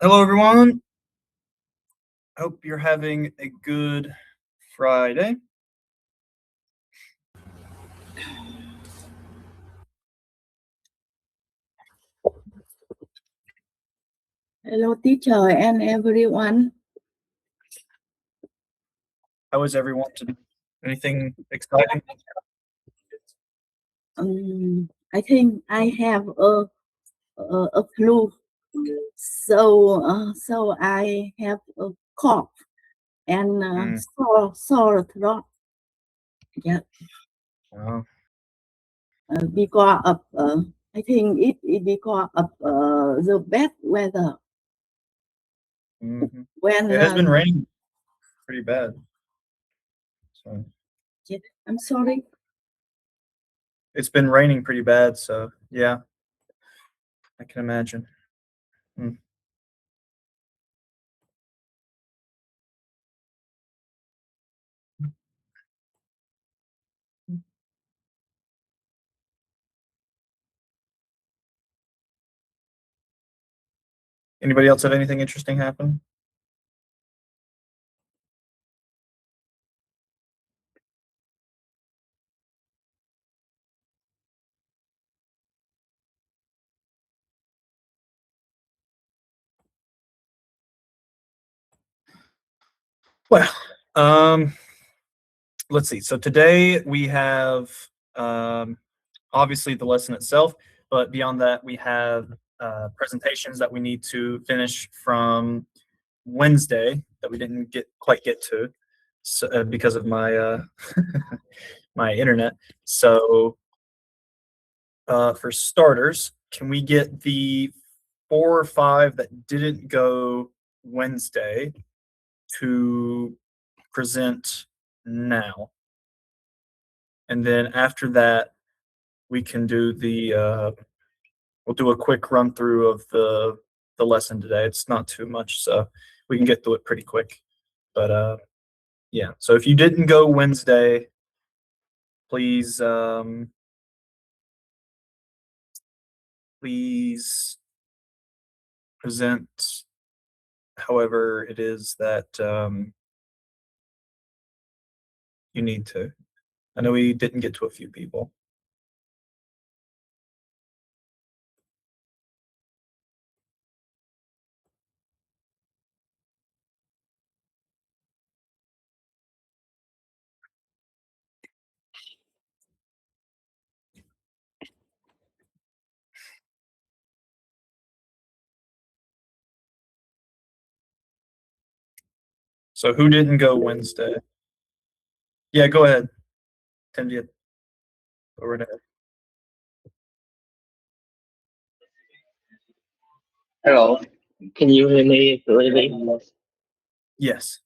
Hello, everyone. Hope you're having a good Friday. Hello, teacher and everyone. How is everyone today? Anything exciting? I think I have a flu, so I have a cough and sore throat. Yeah, Wow. because of I think it because of the bad weather. Mhm. When It has been raining pretty bad. So I'm sorry. it's been raining pretty bad. So yeah, I can imagine. Mm. Anybody else have anything interesting happen? Well, let's see. So today we have obviously the lesson itself, but beyond that, we have presentations that we need to finish from Wednesday that we didn't quite get to so, because of my my internet. So for starters, can we get the 4 or 5 that didn't go Wednesday to present now? And then after that, we can do we'll do a quick run through of the lesson today. It's not too much, so we can get through it pretty quick. But yeah. So if you didn't go Wednesday, please please present however it is that you need to. I know we didn't get to a few people. So who didn't go Wednesday? Yeah, go ahead. Tendia, go right ahead. Hello, can you hear me clearly? Yes.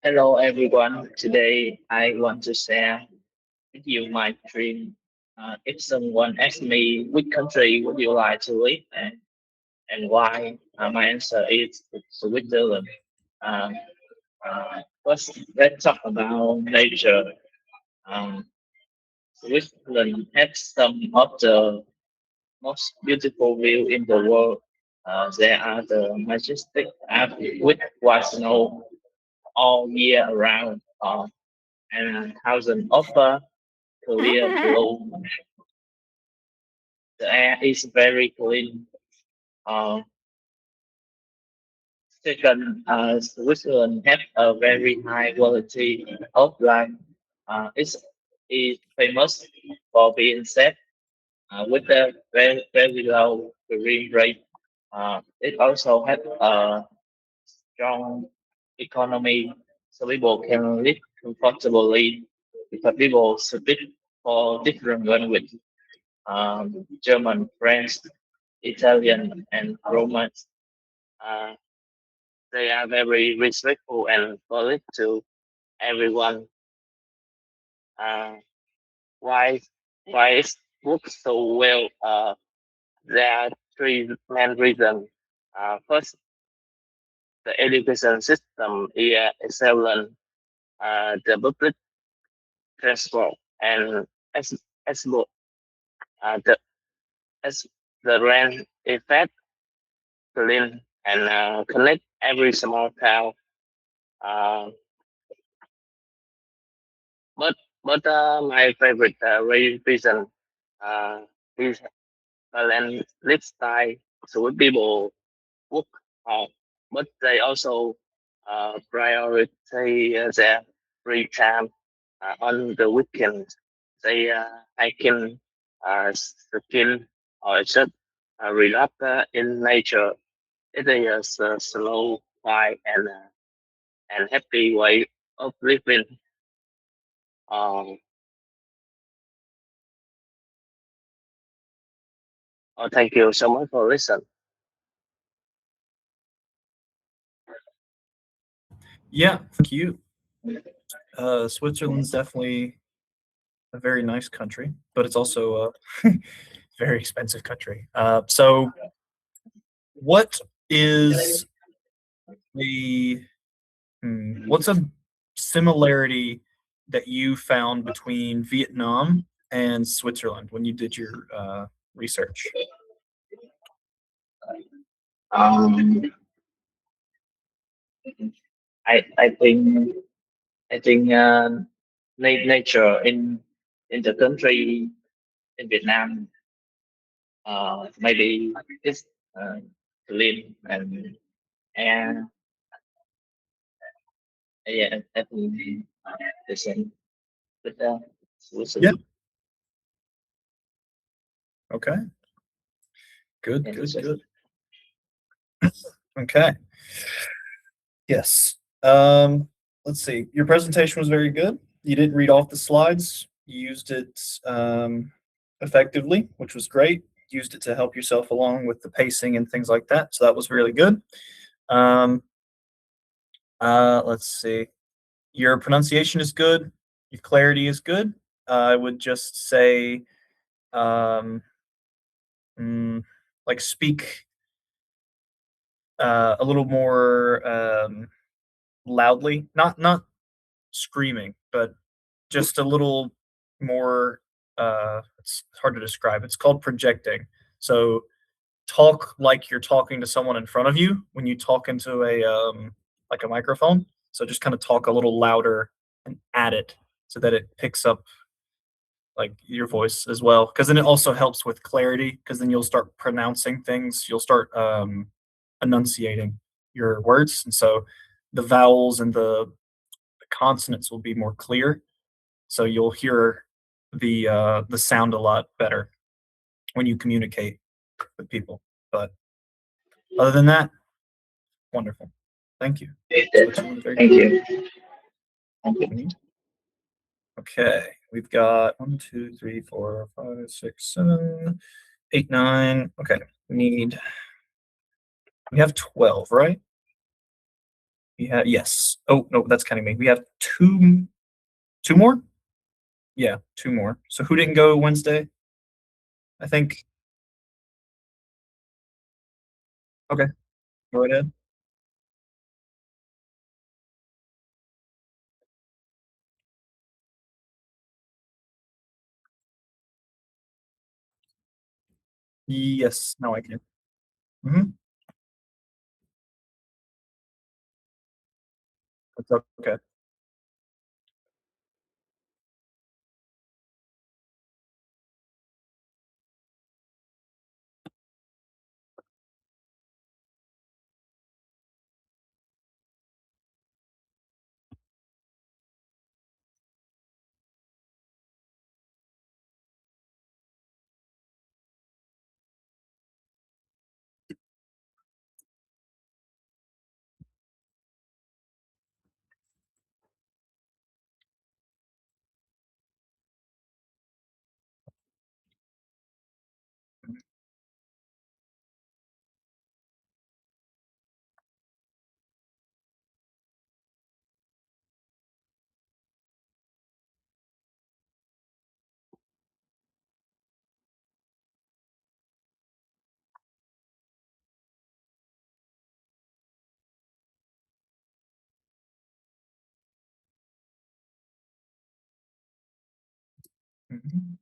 Hello, everyone. Today, I want to share with you my dream. If someone asks me which country would you like to live in and why, my answer is Switzerland. Um, First, let's talk about nature. Um, Switzerland has some of the most beautiful view in the world. There are the majestic Alps with white snow all year around, and thousands of clear blue. The air is very clean. Uh, Second, Switzerland have a very high quality of life. It's famous for being safe with a very low crime rate. It also has a strong economy, so people can live comfortably because people speak for different languages, German, French, Italian, and Romance. Uh, they are very respectful and polite to everyone. Uh, why why it works so well? There are three main reasons. First, the education system is excellent. The public transport and as as well, the as the rent effect clean and connect every small town. Uh, but my favorite reason uh, is balance lifestyle. So people work hard, but they also prioritize their free time on the weekend. They hiking, skiing, or just relax in nature. It is a slow, quiet, and happy way of living. Um, thank you so much for listening. Yeah, thank you. Switzerland's definitely a very nice country, but it's also a very expensive country. So what is the what's a similarity that you found between Vietnam and Switzerland when you did your research? Um, I think nature in the country in Vietnam maybe it's uh, clean and yeah, I think the same with Yeah. Switzerland. Okay. Good. And Good. so, Good. Okay. Yes. Let's see. Your presentation was very good. You didn't read off the slides. You used it effectively, which was great. Used it to help yourself along with the pacing and things like that. So that was really good. Um, let's see. Your pronunciation is good. Your clarity is good. I would just say, um, mm, like speak a little more loudly. Not screaming, but just a little more. It's hard to describe. It's called projecting. So talk like you're talking to someone in front of you when you talk into a like a microphone. So just kind of talk a little louder and add it so that it picks up like your voice as well. Because then it also helps with clarity. Because then you'll start pronouncing things. You'll start enunciating your words, and so the vowels and the consonants will be more clear. So you'll hear the sound a lot better when you communicate with people. But other than that, wonderful. Thank you. Switzerland, very thank good. you. Thank you. Mhm. Okay, we've got 1, 2, 3, 4, 5, 6, 7, 8, 9. Okay, we have 12, right? We have yes. Oh no, that's counting me. We have two more? Yeah, two more. So who didn't go Wednesday? I think okay, go ahead. Yes, now I can. Mhm. That's okay. Mhm.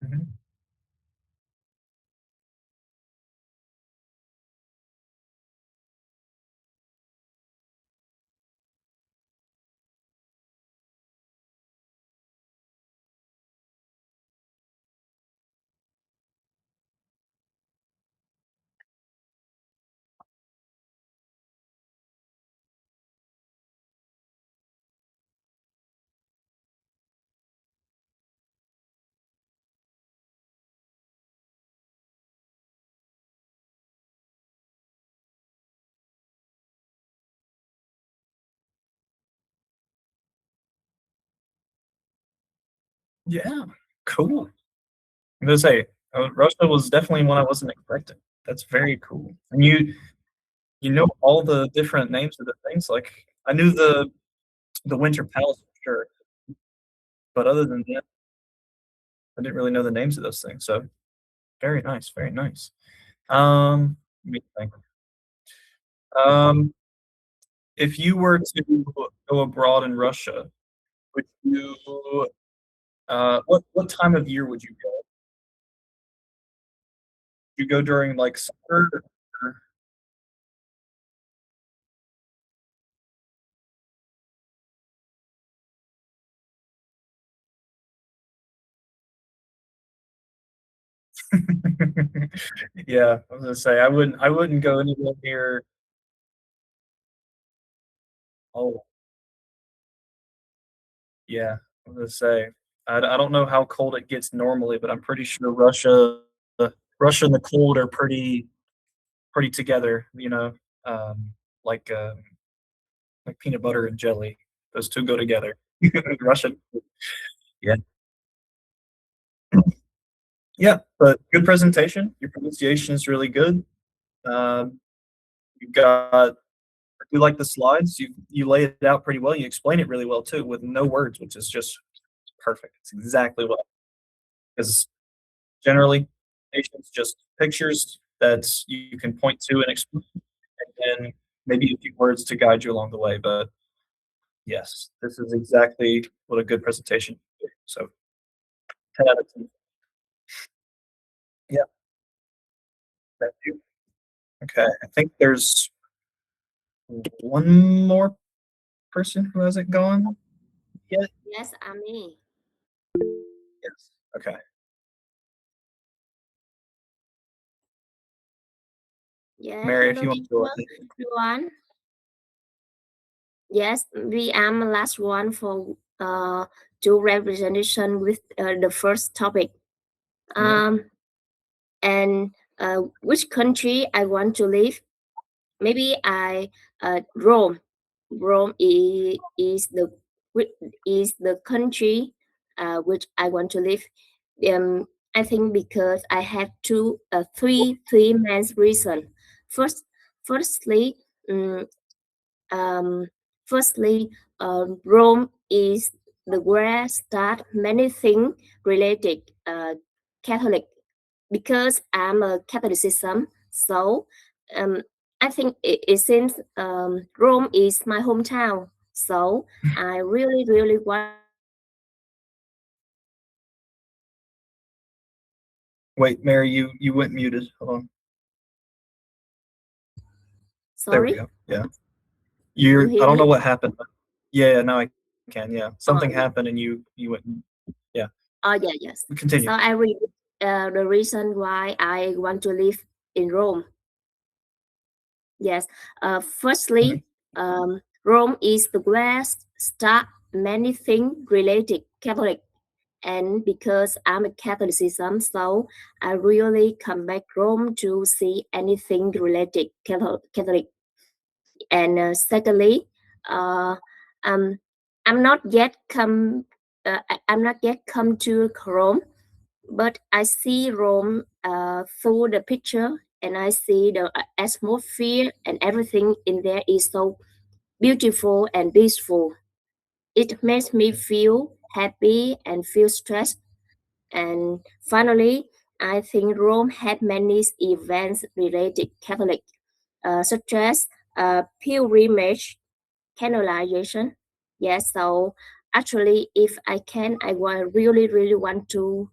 Mhm. Yeah, cool. I'm gonna say, Russia was definitely one I wasn't expecting. That's very cool. And you know all the different names of the things? Like, I knew the Winter Palace for sure, but other than that, I didn't really know the names of those things, so very nice, very nice. Let me think. Um, if you were to go abroad in Russia, would you, what time of year would you go? Would you go during, like, summer or Yeah, I was gonna say, I wouldn't go anywhere near. Oh, yeah, I was gonna say, I don't know how cold it gets normally, but I'm pretty sure Russia and the cold are pretty together, um, like, uh, like peanut butter and jelly. Those 2 go together. Russian yeah. Yeah, but good presentation, your pronunciation is really good, um, you got I do like the slides, you lay it out pretty well, you explain it really well too with no words, which is just perfect. It's exactly what 'cause generally, patients just pictures that you can point to and explain, and then maybe a few words to guide you along the way, but yes, this is exactly what a good presentation should be, so 10 out of 10. Yeah, thank you. Okay, I think there's one more person who hasn't gone yet? Yes, Ami. Yes. Okay. Yeah, Mary, if hello you want to go teacher, ahead. everyone. Yes, we am last one for to representation with the first topic. Yeah. Um, and which country I want to live? Maybe I Rome. Rome is the country which I want to live. Um, I think because I have three main reason. First, firstly, um, um, firstly, Rome is the where start many things related Catholic because I'm a Catholicism. So um, I think it seems Rome is my hometown. So I really, really want. Wait, Mary, you went muted. Hold on. There we Sorry, go. Yeah. you I hear don't know me? what happened. Yeah, now I can. Yeah, something yeah. happened and you went. Oh yeah, yes. Continue. So I read the reason why I want to live in Rome. Yes. Firstly, Rome is the where start many things related Catholic, and because I'm a Catholicism, so I really come back Rome to see anything related Catholic. And secondly, uh, um, I'm not yet come. I'm not yet come to Rome, but I see Rome through the picture, and I see the atmosphere and everything in there is so beautiful and peaceful. It makes me feel happy and feel stressed. And finally, I think Rome had many events related Catholic, such as pilgrimage, canonization. Yes, so actually, if I can, I really want to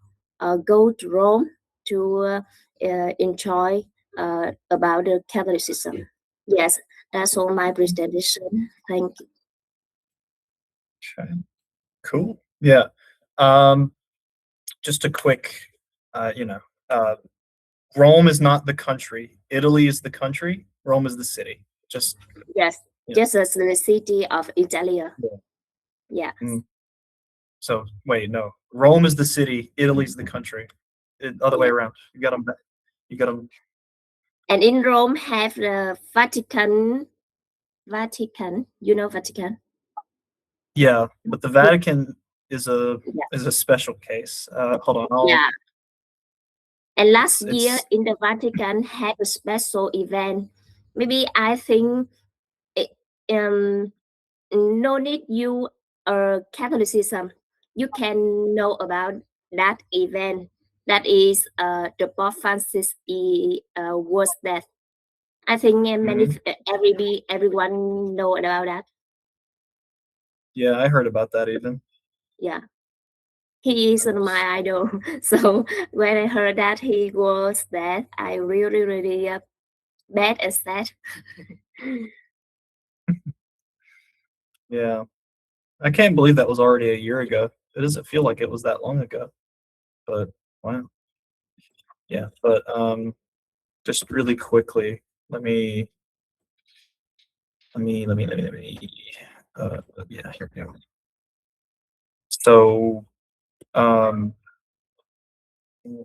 go to Rome to enjoy about the Catholicism. Yes, that's all my presentation. Thank you. Okay. Cool. Yeah. Um, just a quick, uh, Rome is not the country. Italy is the country. Rome is the city. Just Yes, Yeah. just as the city of Italia. Yeah. Yeah. so wait, no. Rome is the city. Italy's the country. Other way Yeah. around. You got them. You got them. And in Rome have the Vatican. Vatican, you know Vatican? Yeah, but the Vatican is a Yeah. special case. Hold on. Yeah. And last It's- year in the Vatican had a special event. Maybe I think it, no need you Catholicism. You can know about that event. That is the Pope Francis was death. I think everyone know about that. Yeah, I heard about that even. Yeah. He is my idol. So when I heard that he was dead, I really bad and sad. Yeah. I can't believe that was already a year ago. It doesn't feel like it was that long ago. But wow. Yeah, but just really quickly, let me yeah, here we go. So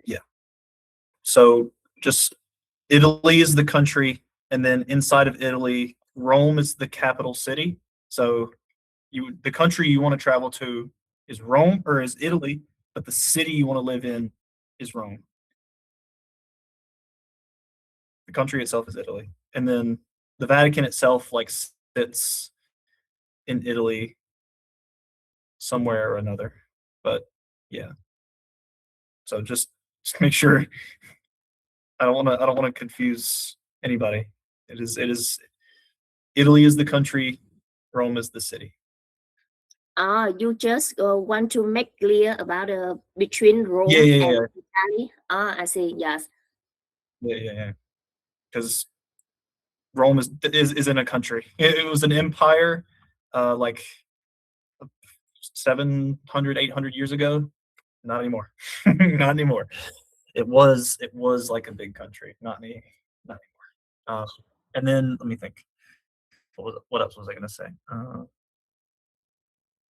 yeah. So just Italy is the country, and then inside of Italy, Rome is the capital city. So the country you want to travel to is Rome or is Italy, but the city you want to live in is Rome. The country itself is Italy, and then the Vatican itself like sits in Italy somewhere or another. But yeah, so just make sure I don't want to confuse anybody. It is Italy is the country, Rome is the city. You just want to make clear about between Rome and Italy. I see. Yes. Yeah. Because Rome is in a country. It was an empire, like 700, 800 years ago. Not anymore. Not anymore. It was like a big country. Not anymore. And then let me think. What else was I gonna say?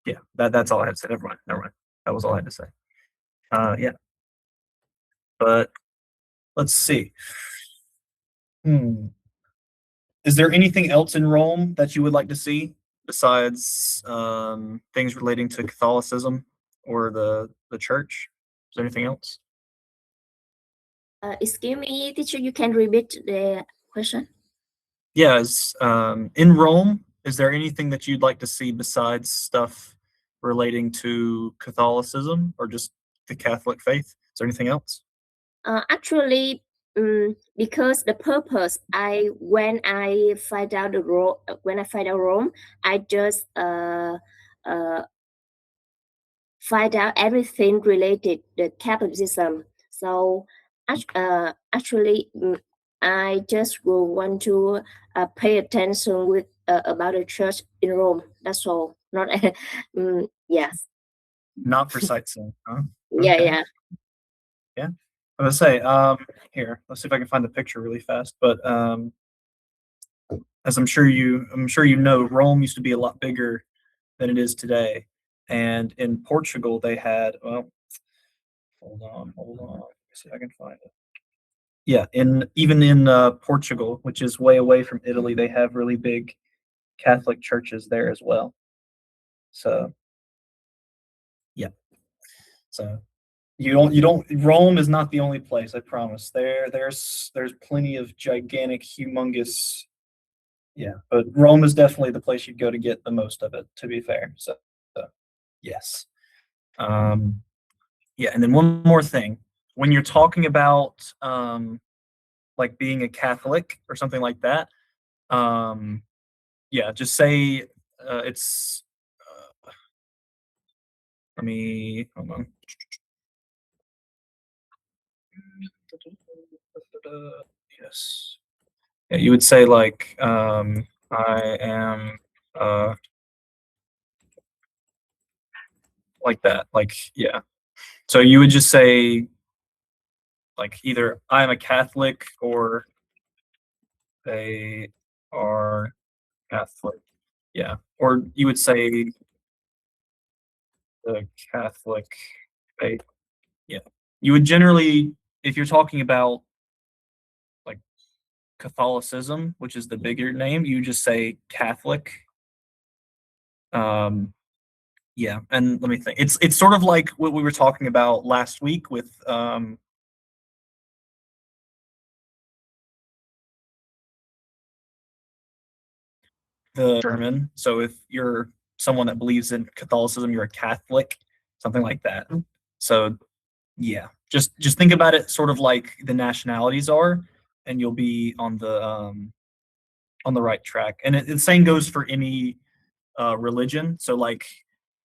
Yeah, that's all I had to say. Never mind. That was all I had to say. Yeah. But let's see. Is there anything else in Rome that you would like to see besides things relating to Catholicism or the church? Is there anything else? Excuse me, teacher. You can repeat the question. Yeah, in Rome, is there anything that you'd like to see besides stuff relating to Catholicism or just the Catholic faith? Is there anything else? Actually, because the purpose when I find out Rome, I just find out everything related to Catholicism. So actually, I just will want to pay attention with about the church in Rome. That's all. Not yes. Not for sightseeing, huh? Yeah, Okay. yeah. Yeah. I was gonna say, here, let's see if I can find the picture really fast. But as I'm sure you know, Rome used to be a lot bigger than it is today. And in Portugal, they had, well, hold on. Let me see if I can find it. Yeah, even in Portugal, which is way away from Italy, they have really big Catholic churches there as well. So, yeah. So you don't Rome is not the only place, I promise. There's plenty of gigantic, humongous, yeah, but Rome is definitely the place you'd go to get the most of it, to be fair. So yes. Um yeah, and then one more thing. When you're talking about like being a Catholic or something like that, um yeah, just say it's let me hold on. Yes. Yeah, you would say like, I am like that. Like, yeah. So you would just say like either I'm a Catholic or they are Catholic. Yeah. Or you would say the Catholic faith. Yeah. You would generally, if you're talking about like Catholicism, which is the bigger name, you just say Catholic. Um, yeah, and let me think. It's sort of like what we were talking about last week with the German. So if you're someone that believes in Catholicism, you're a Catholic, something like that. So yeah, just think about it sort of like the nationalities are, and you'll be on the right track. And the same goes for any religion. So like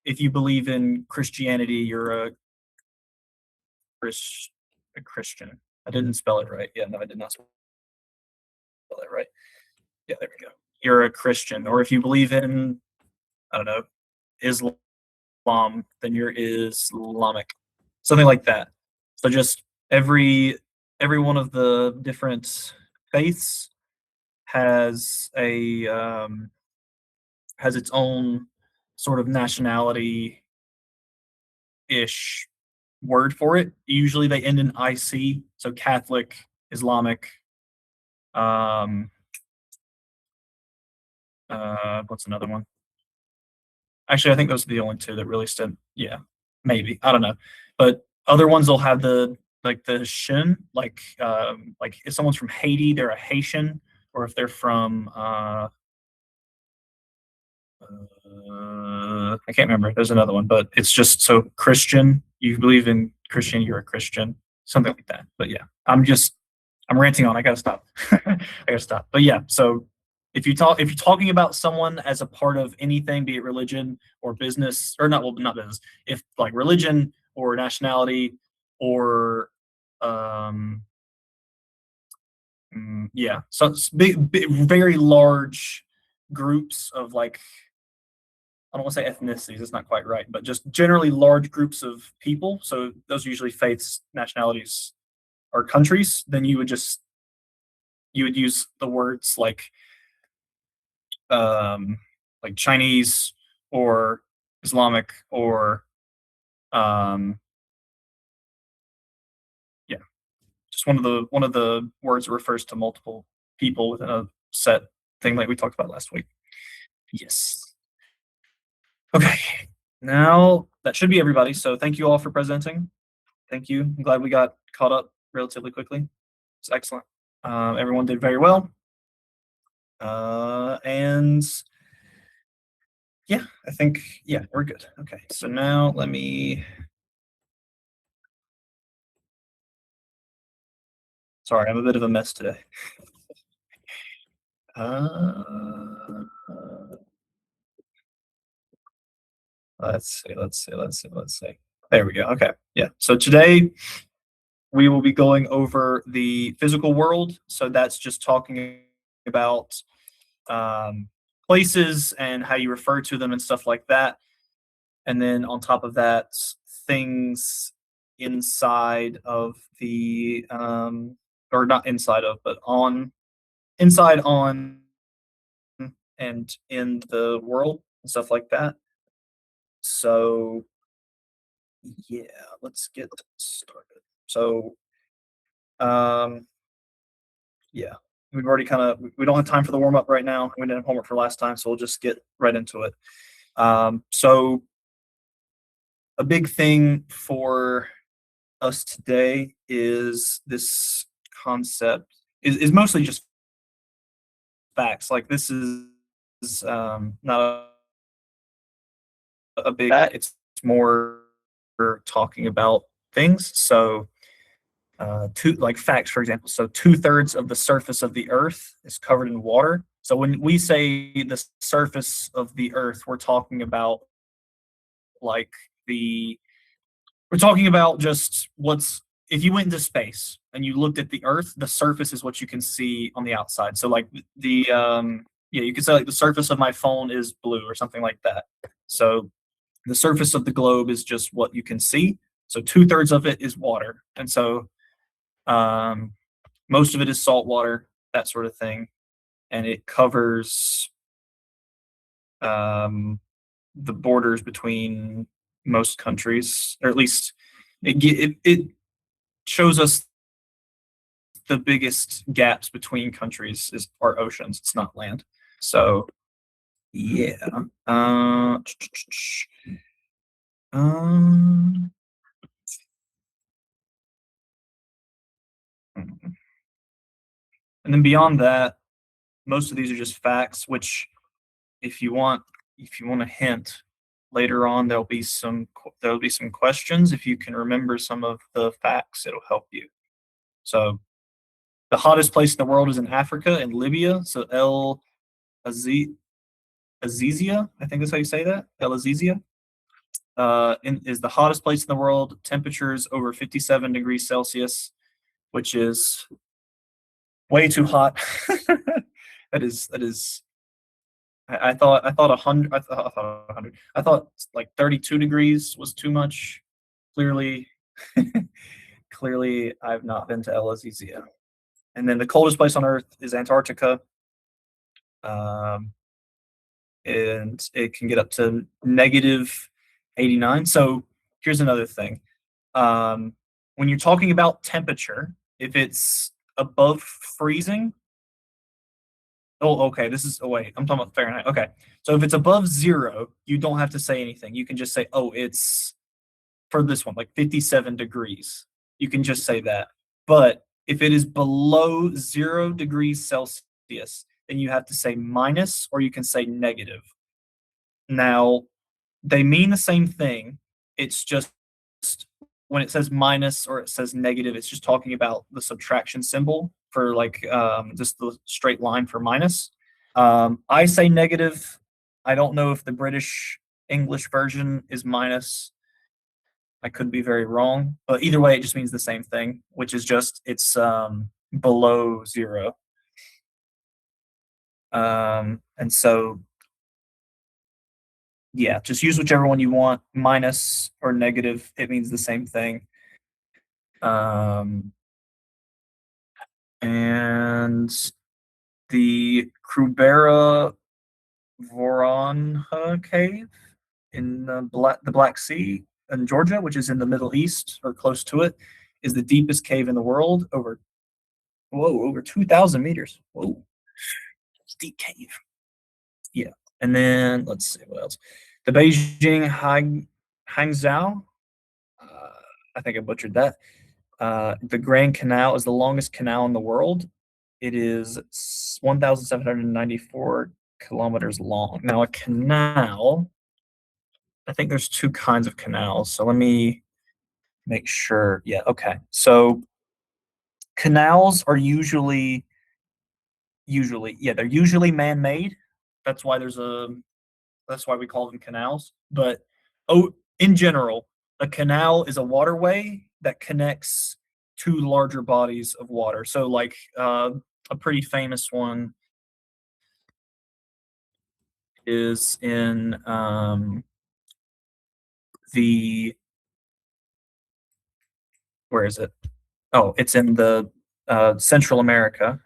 if you believe in Christianity, you're Chris, a Christian. I didn't spell it right. Yeah, no, I did not spell it right. Yeah, there we go. You're a Christian. Or if you believe in, I don't know, Islam, then you're Islamic. Something like that. So just every one of the different faiths has a has its own sort of nationality ish word for it. Usually they end in IC, so Catholic, Islamic, um what's another one? Actually, I think those are the only two that really stood. Yeah, maybe. I don't know. But other ones will have the like the shin, like if someone's from Haiti, they're a Haitian, or if they're from I can't remember. There's another one, but it's just so Christian. You believe in Christian, you're a Christian, something like that. But yeah, I'm ranting on. I gotta stop. I gotta stop. But yeah, so if you're talking about someone as a part of anything, be it religion or business, or not, well, not business, if like religion or nationality or um yeah, so it's big, very large groups of like I don't want to say ethnicities, it's not quite right, but just generally large groups of people. So those are usually faiths, nationalities, or countries. Then you would use the words like Chinese or Islamic or um, yeah, just one of the words that refers to multiple people within a set thing like we talked about last week. Yes. Okay. Now that should be everybody. So thank you all for presenting. Thank you. I'm glad we got caught up relatively quickly. It's excellent. Everyone did very well. And yeah, I think, yeah, we're good. Okay, so now let me. Sorry, I'm a bit of a mess today. Uh, let's see. There we go. Okay, yeah. So today we will be going over the physical world. So that's just talking about places and how you refer to them and stuff like that. And then on top of that, things inside of the or not inside of, but inside on and in the world and stuff like that. So yeah, let's get started. So yeah, we've already we don't have time for the warm up right now. We didn't have homework for last time, so we'll just get right into it. So a big thing for us today is this concept is mostly just facts. Like this is not a big, it's more talking about things. So like facts, for example. So 2/3 of the surface of the earth is covered in water. So when we say the surface of the earth, we're talking about like we're talking about just if you went into space and you looked at the earth, the surface is what you can see on the outside. So like yeah, you could say like the surface of my phone is blue or something like that. So the surface of the globe is just what you can see. So 2/3 of it is water. And so most of it is salt water, that sort of thing. And it covers the borders between most countries, or at least it shows us the biggest gaps between countries are oceans. It's not land. So yeah. And then beyond that, most of these are just facts, which if you want a hint later on, there'll be some questions. If you can remember some of the facts, it'll help you. So the hottest place in the world is in Africa, in Libya. So El Azizia, I think that's how you say that. El Azizia is the hottest place in the world. Temperatures over 57 degrees Celsius, which is way too hot. That is. I thought 100. I thought 100. I thought like 32 degrees was too much. Clearly, clearly, I've not been to El Azizia. And then the coldest place on Earth is Antarctica, and it can get up to -89. So here's another thing: when you're talking about temperature, if it's above freezing. Oh, okay. Wait, I'm talking about Fahrenheit. Okay. So if it's above 0, you don't have to say anything. You can just say, oh, it's for this one, like 57 degrees. You can just say that. But if it is below 0 degrees Celsius, then you have to say minus, or you can say negative. Now, they mean the same thing. It's just when it says minus or it says negative, it's just talking about the subtraction symbol for like just the straight line for minus. I say negative. I don't know if the British English version is minus. I could be very wrong, but either way, it just means the same thing, which is just it's below 0. And so, yeah, just use whichever one you want, minus or negative. It means the same thing. And the Krubera Voronha cave in the Black Sea in Georgia, which is in the Middle East or close to it, is the deepest cave in the world, over 2,000 meters. Whoa, it's a deep cave. Yeah, and then let's see what else. The Beijing Hangzhou, I think I butchered that. The Grand Canal is the longest canal in the world. It is 1,794 kilometers long. Now, a canal, I think there's 2 kinds of canals. So let me make sure. Yeah, okay. So canals are usually they're usually man-made. That's why we call them canals. But in general, a canal is a waterway that connects 2 larger bodies of water. So like a pretty famous one is in where is it? Oh, it's in the Central America.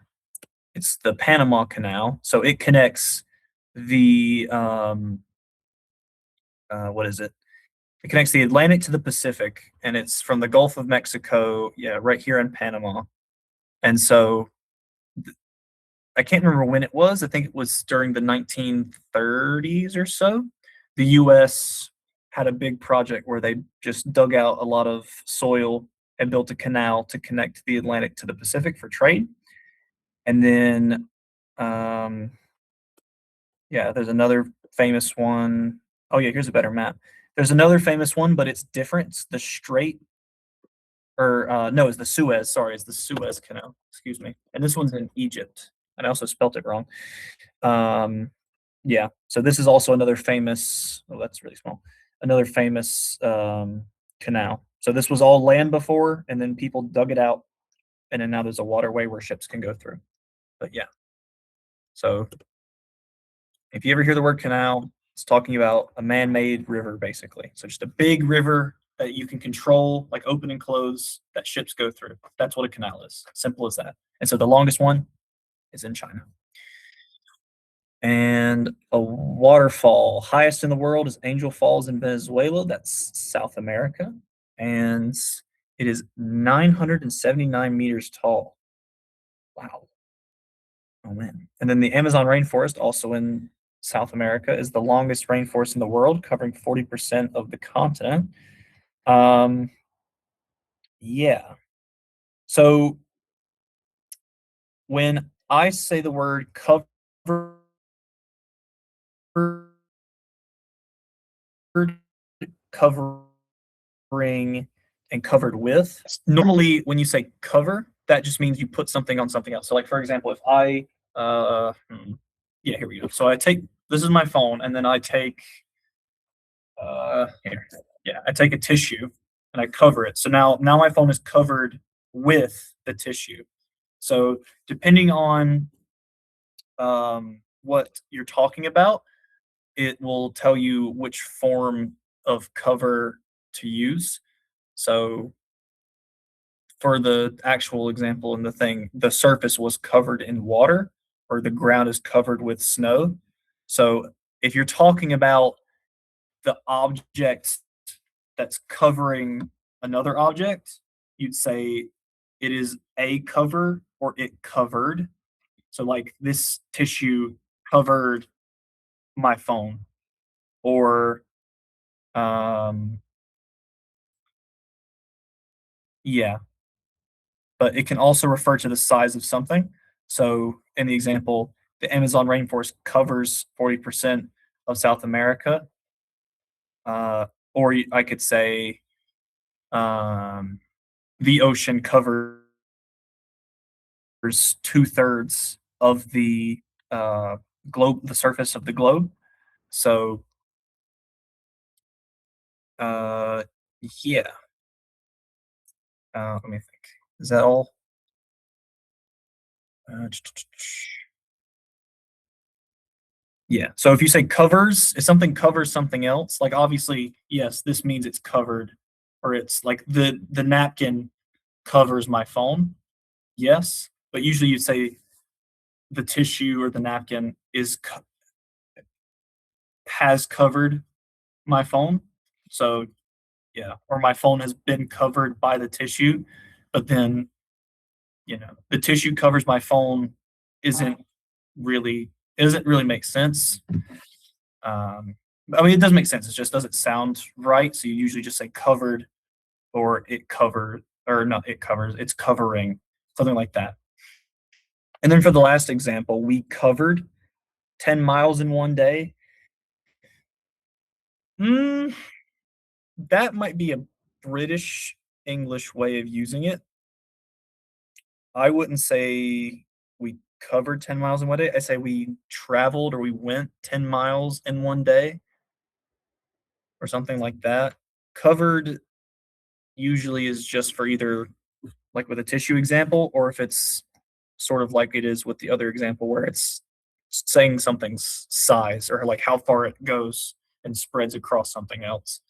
It's the Panama Canal. So it connects the what is it? It connects the Atlantic to the Pacific, and it's from the Gulf of Mexico, yeah, right here in Panama. And so I can't remember when it was. I think it was during the 1930s or so. The US had a big project where they just dug out a lot of soil and built a canal to connect the Atlantic to the Pacific for trade. And then, yeah, there's another famous one. Oh, yeah, here's a better map. There's another famous one, but it's different. It's the Strait, or no, it's the Suez. Sorry, it's the Suez Canal. Excuse me. And this one's in Egypt. And I also spelt it wrong. Yeah, so this is also another famous. Oh, that's really small. Another famous canal. So this was all land before, and then people dug it out, and then now there's a waterway where ships can go through. But yeah, so if you ever hear the word canal, it's talking about a man-made river, basically. So just a big river that you can control, like open and close, that ships go through. That's what a canal is. Simple as that. And so the longest one is in China. And a waterfall, highest in the world, is Angel Falls in Venezuela. That's South America. And it is 979 meters tall. Wow. Oh, man. And then the Amazon rainforest, also in South America, is the longest rainforest in the world, covering 40% of the continent. Yeah. So when I say the word cover, covering, and covered with, normally when you say cover, that just means you put something on something else. So like, for example, if I, yeah, here we go. So I take, this is my phone, and then I take, here, yeah, I take a tissue and I cover it. So now my phone is covered with the tissue. So depending on what you're talking about, it will tell you which form of cover to use. So for the actual example in the thing, the surface was covered in water, or the ground is covered with snow. So if you're talking about the object that's covering another object, you'd say it is a cover or it covered. So like this tissue covered my phone, or yeah, but it can also refer to the size of something. So in the example, the Amazon rainforest covers 40% of South America. Or I could say the ocean covers 2/3 of the globe, the surface of the globe. So yeah. Let me think. Is that all? Yeah. So if you say covers, if something covers something else, like obviously, yes, this means it's covered, or it's like the napkin covers my phone. Yes, but usually you'd say the tissue or the napkin has covered my phone. So yeah, or my phone has been covered by the tissue, but then the tissue covers my phone isn't really doesn't really make sense. I mean, it does make sense. It just doesn't sound right. So you usually just say covered, or it covered, or not it covers, it's covering, something like that. And then for the last example, we covered 10 miles in one day. That might be a British English way of using it. I wouldn't say we covered 10 miles in one day. I say we traveled, or we went 10 miles in one day, or something like that. Covered usually is just for either like with a tissue example, or if it's sort of like it is with the other example where it's saying something's size or like how far it goes and spreads across something else.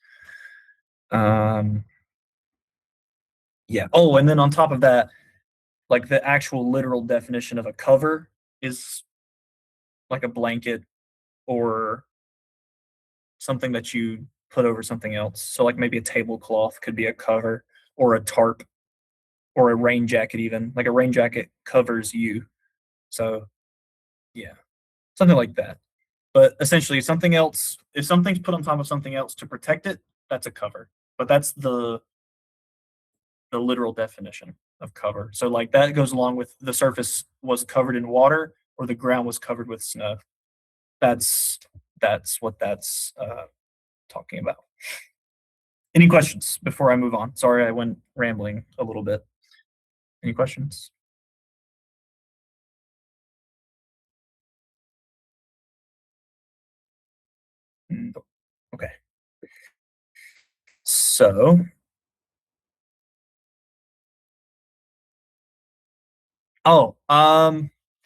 Yeah. Oh, and then on top of that, like the actual literal definition of a cover is like a blanket or something that you put over something else. So like maybe a tablecloth could be a cover, or a tarp, or a rain jacket even. Like a rain jacket covers you. So yeah, something like that. But essentially something else, if something's put on top of something else to protect it, that's a cover. But that's the literal definition of cover. So like that goes along with the surface was covered in water or the ground was covered with snow. That's what that's talking about. Any questions before I move on? Sorry, I went rambling a little bit. Any questions? Okay. So,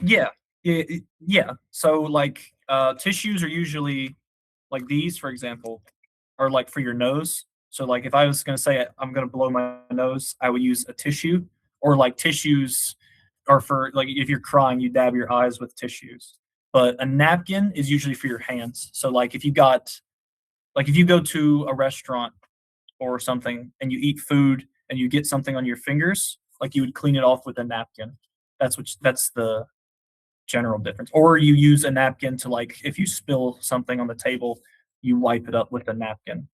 yeah, yeah. So like, tissues are usually like these, for example, are like for your nose. So like, if I was gonna say I'm gonna blow my nose, I would use a tissue, or like tissues are for like if you're crying, you dab your eyes with tissues. But a napkin is usually for your hands. So like if you got like if you go to a restaurant or something and you eat food and you get something on your fingers, like you would clean it off with a napkin. That's the general difference. Or you use a napkin to like if you spill something on the table, you wipe it up with a napkin.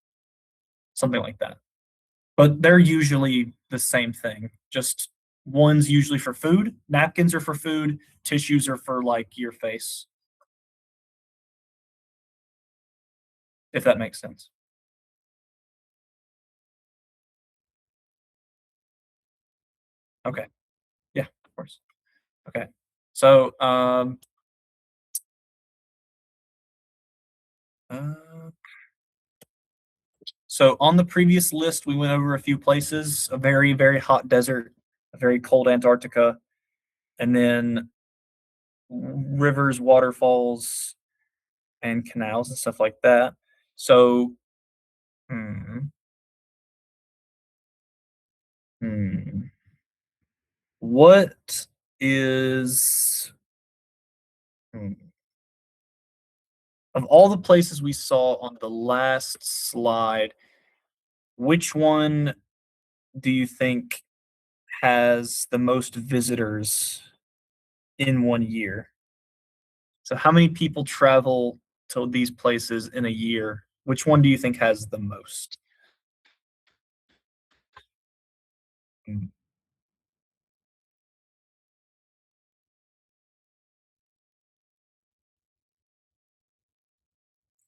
Something like that. But they're usually the same thing. Just one's usually for food, napkins are for food, tissues are for like your face. If that makes sense. Okay. Yeah, of course. Okay. So, uh, so on the previous list, we went over a few places: a very, very hot desert, a very cold Antarctica, and then rivers, waterfalls, and canals and stuff like that. So, hmm, hmm, what is hmm, of all the places we saw on the last slide, which one do you think has the most visitors in 1 year? So how many people travel to these places in a year? Which one do you think has the most? Mm.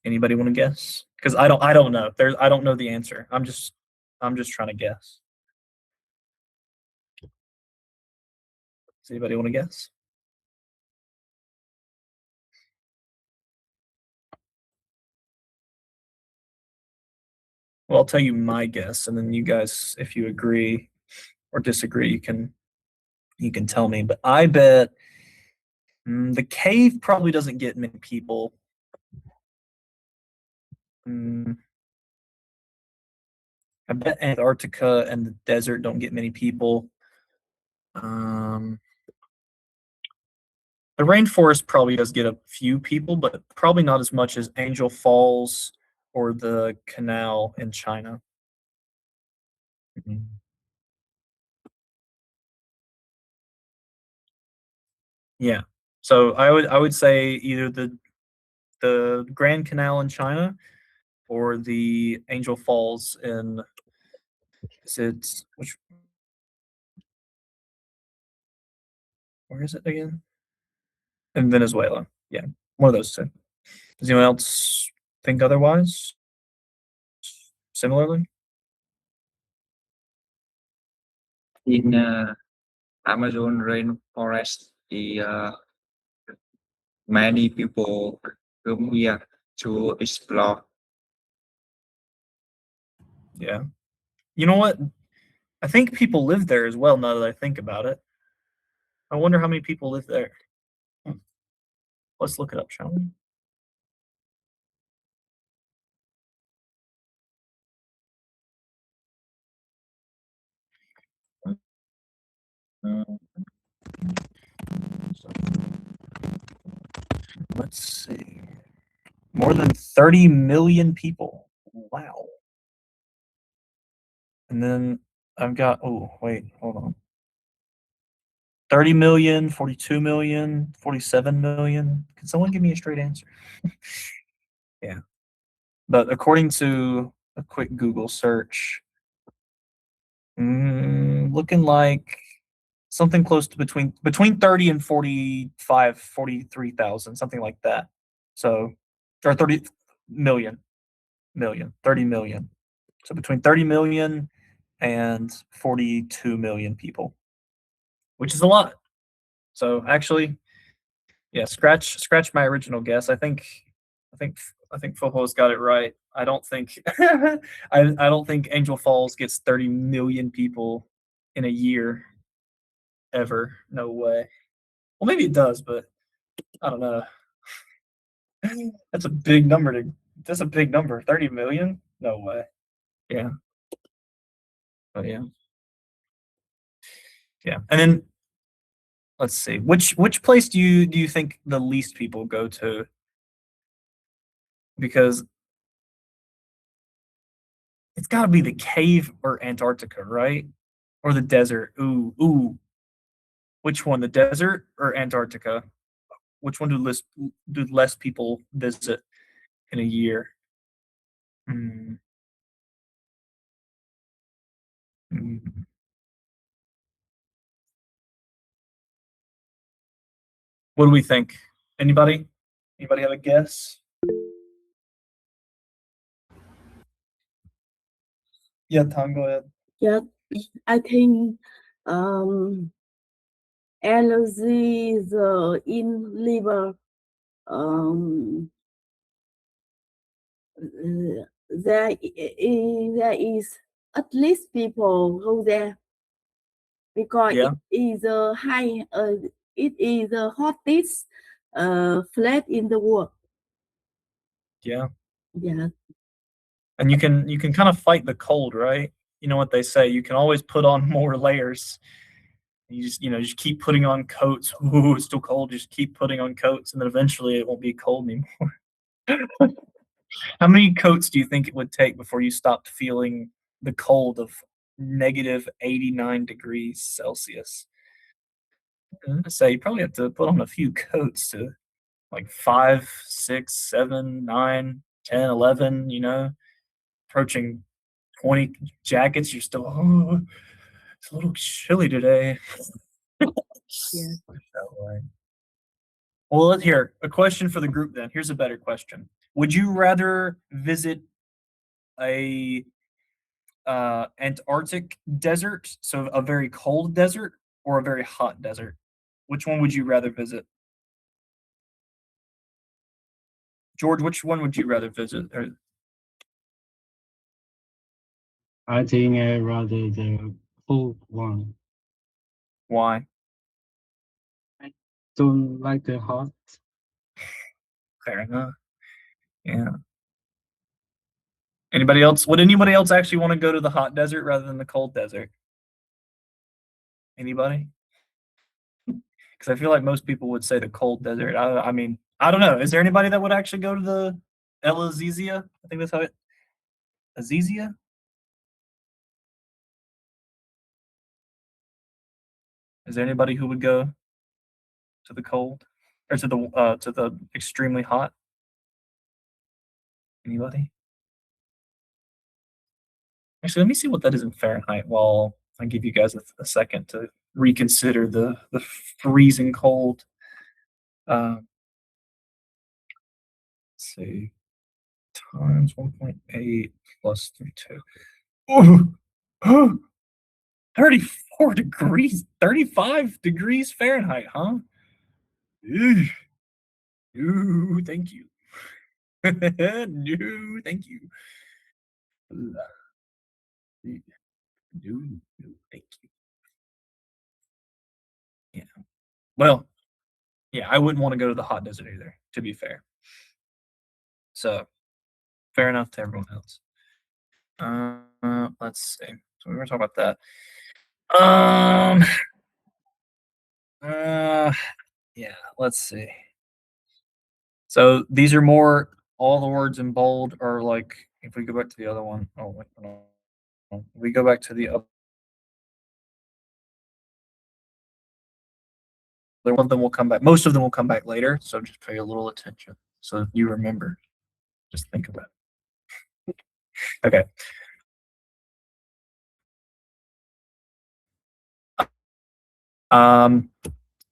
Anybody want to guess? Because I don't know. I don't know the answer. I'm just trying to guess. Does anybody want to guess? Well, I'll tell you my guess, and then you guys, if you agree or disagree, you can tell me. But I bet the cave probably doesn't get many people. Mm, I bet Antarctica and the desert don't get many people. Um, the rainforest probably does get a few people, but probably not as much as Angel Falls or the canal in China. Mhm. Yeah. So I would say either the Grand Canal in China or the Angel Falls in is it which where is it again? In Venezuela. Yeah, one of those two. Does anyone else think otherwise? Similarly? In Amazon rainforest, many people come here to explore. Yeah. You know what? I think people live there as well now that I think about it. I wonder how many people live there. Let's look it up, shall we? Let's see. More than 30 million people. Wow. And then I've got, oh, wait, hold on. 30 million, 42 million, 47 million. Can someone give me a straight answer? Yeah. But according to a quick Google search, looking like something close to between 30 and 45, 43,000, something like that. So, or 30 million, 30 million. So between 30 million and 42 million people, which is a lot. So actually, yeah, scratch my original guess. I think Foho's got it right. I don't think I don't think Angel Falls gets 30 million people in a year ever. No way. Well, maybe it does, but I don't know. That's a big number to. That's a big number. 30 million? No way. Yeah. But yeah. Yeah. And then let's see. Which place do you think the least people go to? Because it's got to be the cave or Antarctica, right? Or the desert. Ooh. Which one? The desert or Antarctica? Which one do less people visit in a year? Hmm. Hmm. What do we think? Anybody? Anybody have a guess? Yeah, Tom, go ahead. Yeah, I think allergies in liver. There is at least people go there because Yeah. it is a high. It is the hottest flat in the world. Yeah. Yeah. And you can kind of fight the cold, right? You know what they say, you can always put on more layers. You just keep putting on coats. Ooh, it's still cold. Just keep putting on coats, and then eventually it won't be cold anymore. How many coats do you think it would take before you stopped feeling the cold of negative 89 degrees Celsius? I'm gonna say you probably have to put on a few coats to like 5, 6, 7, 9, 10, 11, approaching 20 jackets. You're still, oh, it's a little chilly today. Yeah. So, well, let's hear a question for the group then. Here's a better question. Would you rather visit a Antarctic desert, so a very cold desert, or a very hot desert? Which one would you rather visit? George, which one would you rather visit? Or I think I rather the cold one. why? I don't like the hot. Fair enough. Yeah. Anybody else? Would anybody else actually want to go to the hot desert rather than the cold desert? Anybody? Because I feel like most people would say the cold desert. I mean, I don't know. Is there anybody that would actually go to the El Azizia? I think that's how it. Azizia? Is there anybody who would go to the cold or to the extremely hot? Anybody? Actually, let me see what that is in Fahrenheit while I give you guys a second to reconsider the freezing cold. Let's see. Times 1.8 plus 32. Oh, 34 degrees, 35 degrees Fahrenheit, huh? Ew. No, thank you. No, thank you. No, no, thank you. Yeah. Well, yeah, I wouldn't want to go to the hot desert either, to be fair. So fair enough to everyone else. Let's see. So we were talking about that. Yeah, let's see. So these are more, all the words in bold are like, if we go back to the other one, oh, wait, no. We go back to the other one of them will come back. Most of them will come back later. So just pay a little attention. So you remember, just think about it. Okay.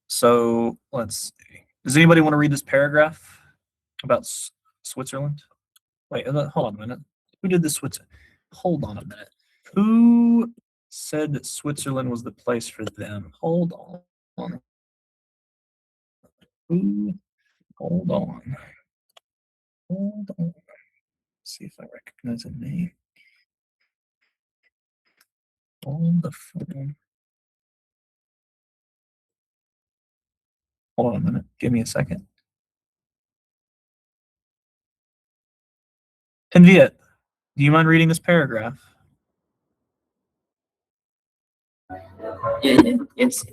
So let's see. Does anybody want to read this paragraph about Switzerland? Wait, hold on a minute. Who did the Switzerland? Hold on a minute. Who said that Switzerland was the place for them? Hold on. Who? Hold on. Hold on. Let's see if I recognize a name. On the phone. Hold on a minute. Give me a second. Henviet, do you mind reading this paragraph? Yes.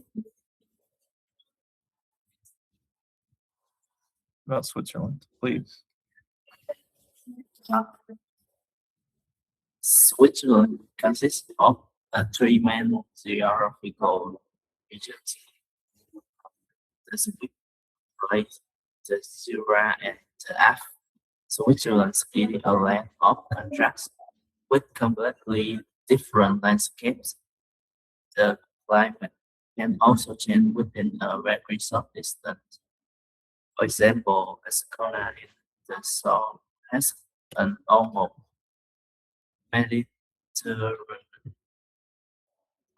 About Switzerland, please. Switzerland consists of three main geographical regions: the Swiss Plains, the Jura, and the Alps. Switzerland is a land of contrasts with completely different landscapes. The climate can also change within a very short distance. For example, Ascona in the south has an almost Mediterranean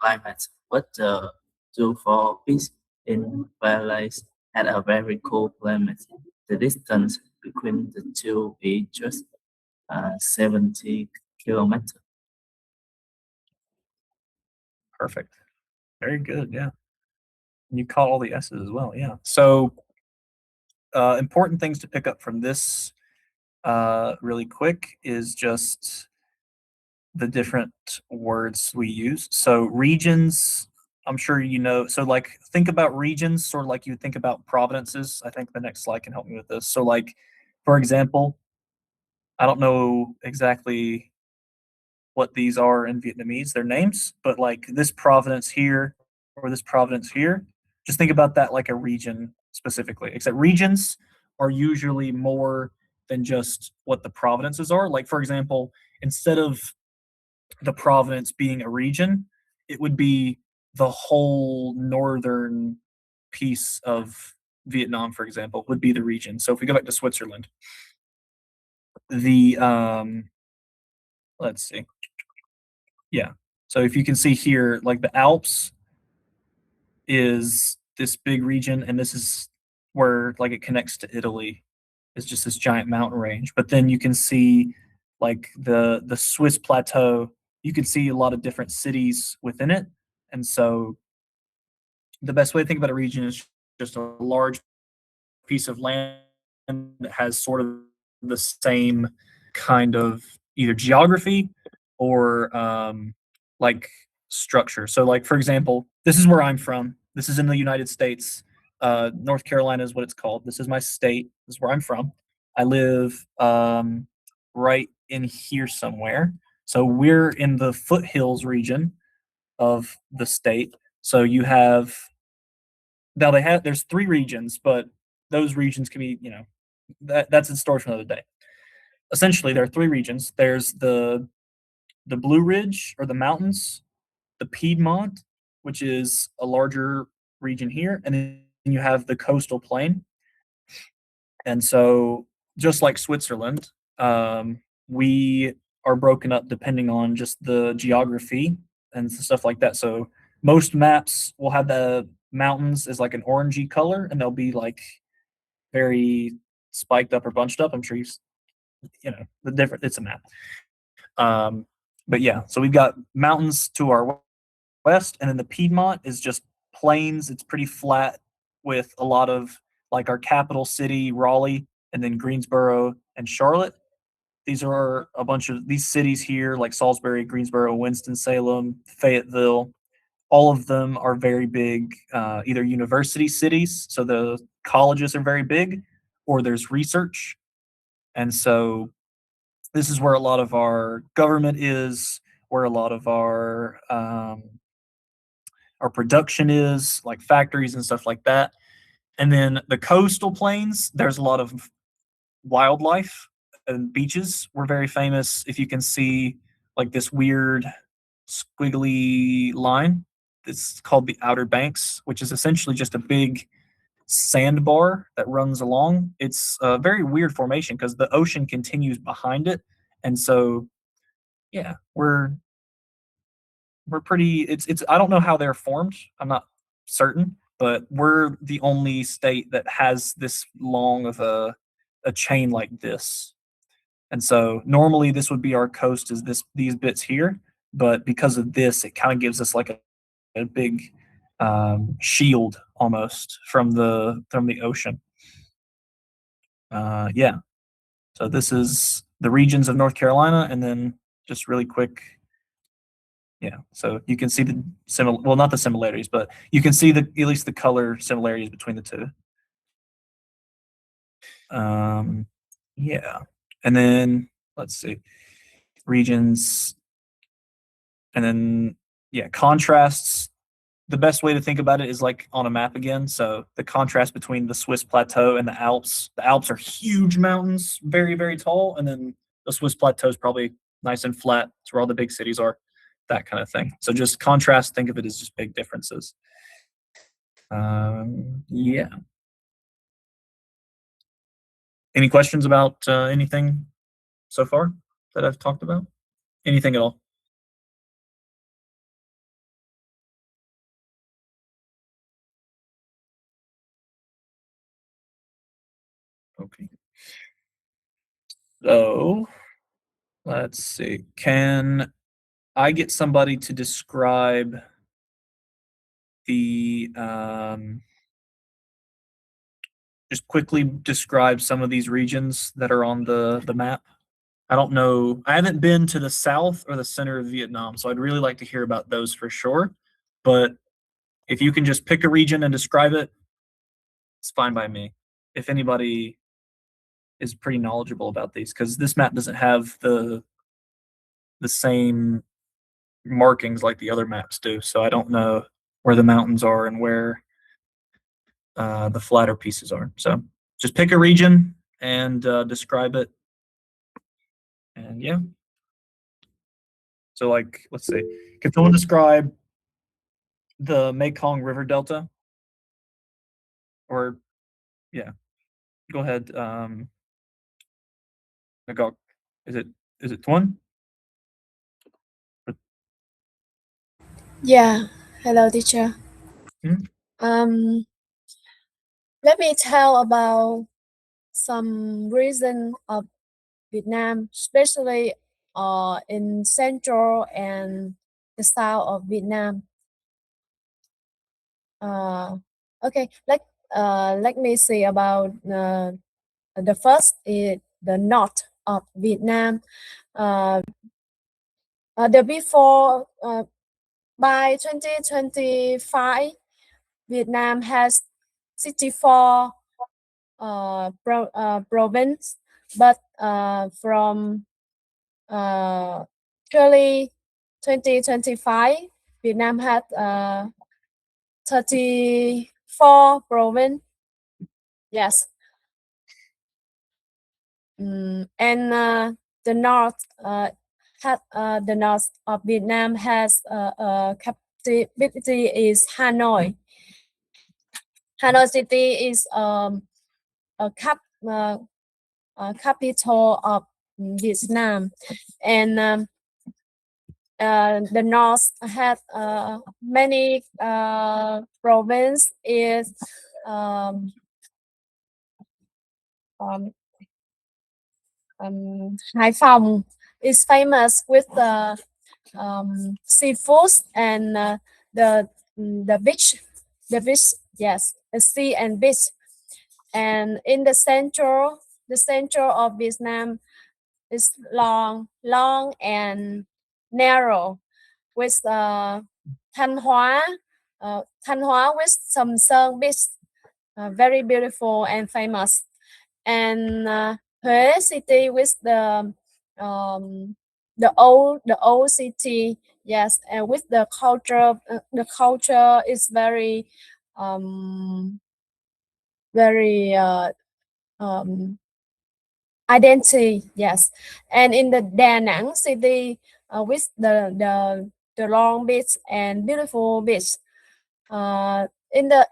climate, but the Dufour-Peaks in Valais had a very cool climate. The distance between the two is just 70 kilometers. Perfect. Very good. Yeah. And you caught all the S's as well. Yeah. So, important things to pick up from this really quick is just the different words we use. So, regions, I'm sure you know. So, like, think about regions sort of like you would think about provinces. I think the next slide can help me with this. So, like, for example, I don't know exactly what these are in Vietnamese, their names, but like this province here or this province here, just think about that like a region specifically. Except regions are usually more than just what the provinces are. Like, for example, instead of the province being a region, it would be the whole northern piece of Vietnam, for example, would be the region. So if we go back to Switzerland, the let's see. Yeah. So if you can see here, like the Alps is this big region, and this is where like it connects to Italy. It's just this giant mountain range. But then you can see like the Swiss plateau. You can see a lot of different cities within it. And so the best way to think about a region is just a large piece of land that has sort of the same kind of either geography or like structure. So, like for example, this is where I'm from. This is in the United States. North Carolina is what it's called. This is my state. This is where I'm from. I live right in here somewhere. So we're in the foothills region of the state. So you have now there's three regions, but those regions can be, that's a story for another day. Essentially, there are three regions. There's the Blue Ridge or the mountains, the Piedmont, which is a larger region here, and then you have the coastal plain. And so, just like Switzerland, we are broken up depending on just the geography and stuff like that. So most maps will have the mountains as like an orangey color, and they'll be like very spiked up or bunched up. I'm sure the different. It's a map. But yeah, so we've got mountains to our west, and then the Piedmont is just plains. It's pretty flat with a lot of like our capital city, Raleigh, and then Greensboro and Charlotte. These are a bunch of these cities here, like Salisbury, Greensboro, Winston-Salem, Fayetteville. All of them are very big, either university cities, so the colleges are very big, or there's research. And so this is where a lot of our government is, where a lot of our production is, like factories and stuff like that. And then the coastal plains, there's a lot of wildlife, and beaches were very famous. If you can see like this weird squiggly line, it's called the Outer Banks, which is essentially just a big sandbar that runs along. It's a very weird formation because the ocean continues behind it, and so yeah, we're pretty. It's I don't know how they're formed. I'm not certain, but we're the only state that has this long of a chain like this. And so normally this would be our coast, is these bits here, but because of this, it kind of gives us like a big shield almost from the ocean. Yeah. So this is the regions of North Carolina, and then just really quick. Yeah. So you can see the well, not the similarities, but you can see at least the color similarities between the two. Yeah. And then let's see, regions, and then yeah, contrasts. The best way to think about it is like on a map again. So the contrast between the Swiss plateau and the Alps. The Alps are huge mountains, very, very tall, and then the Swiss plateau is probably nice and flat. It's where all the big cities are, that kind of thing. So just contrast, think of it as just big differences. Yeah. Any questions about anything so far that I've talked about? Anything at all? Okay. So let's see. Can I get somebody to describe the just quickly describe some of these regions that are on the map? I don't know. I haven't been to the south or the center of Vietnam, so I'd really like to hear about those for sure. But if you can just pick a region and describe it, it's fine by me. If anybody is pretty knowledgeable about these, because this map doesn't have the same markings like the other maps do, so I don't know where the mountains are and where the flatter pieces are. So just pick a region and describe it. And yeah. So like, let's see. Can someone describe the Mekong River Delta? Or yeah. Go ahead. Nagok. Is it Tuan? Yeah, hello teacher. Mhm. Let me tell about some region of Vietnam, especially in central and the south of Vietnam. Okay, let me say about the first is the north of Vietnam. The before by 2025, Vietnam has 64 province, but from early 2025, Vietnam had 34 province. Yes. And the north the north of Vietnam has capital is Hanoi. Hanoi city is a capital of Vietnam, and the north has many province is Hải Phòng is famous with the seafoods and the beach, yes, the sea and beach. and in the center of Vietnam is long and narrow with Thanh Hóa, Thanh Hóa with Sầm Sơn Beach, very beautiful and famous, and Huế city with the old city, yes, and with the culture is very very identity, yes, and in the Da Nang city with the long beach and beautiful beach, in the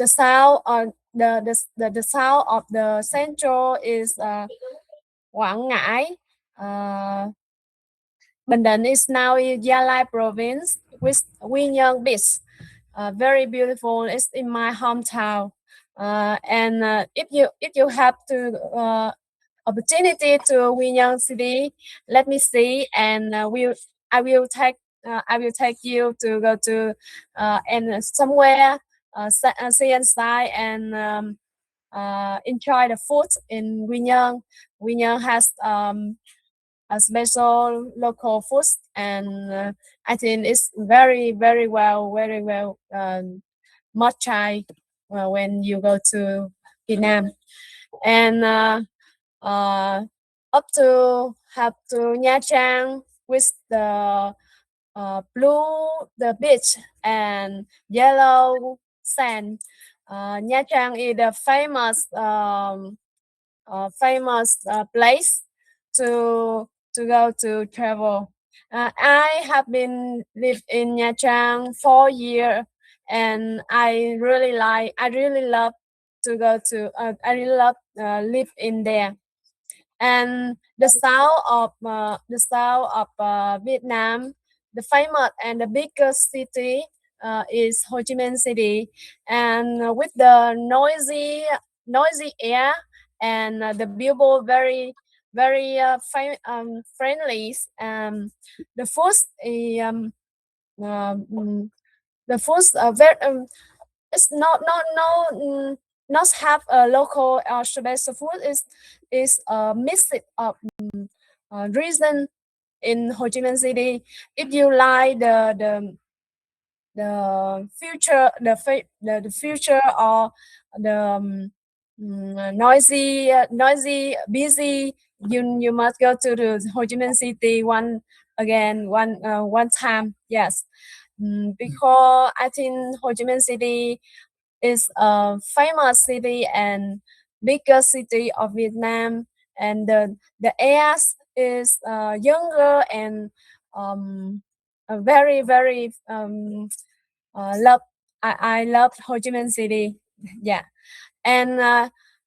south the south of the central is Quảng Ngãi. Bình Định is now Gia Lai province with Quy Nhơn Beach, very beautiful. It's in my hometown, and if you have to opportunity to Quy Nhơn City, let me see, and I will take you to go to and somewhere see inside and enjoy the food in Quy Nhơn. Quy Nhơn has a special local food, and I think it's very well much try when you go to Vietnam, and up to Nha Trang with the the beach and yellow sand. Nha Trang is the famous place to go to travel. I have been live in Nha Trang 4 years, and I really love to go to. I really love live in there. And the south of Vietnam, the famous and the biggest city is Ho Chi Minh City, and with the noisy air and the people very friendly. The food the food very it's not have a local special food. Is a mix of reason in Ho Chi Minh City. If you like the future or the noisy busy, you must go to the Ho Chi Minh City one time, yes. Because I think Ho Chi Minh City is a famous city and biggest city of Vietnam, and the air is younger and very love. I love Ho Chi Minh City, yeah. And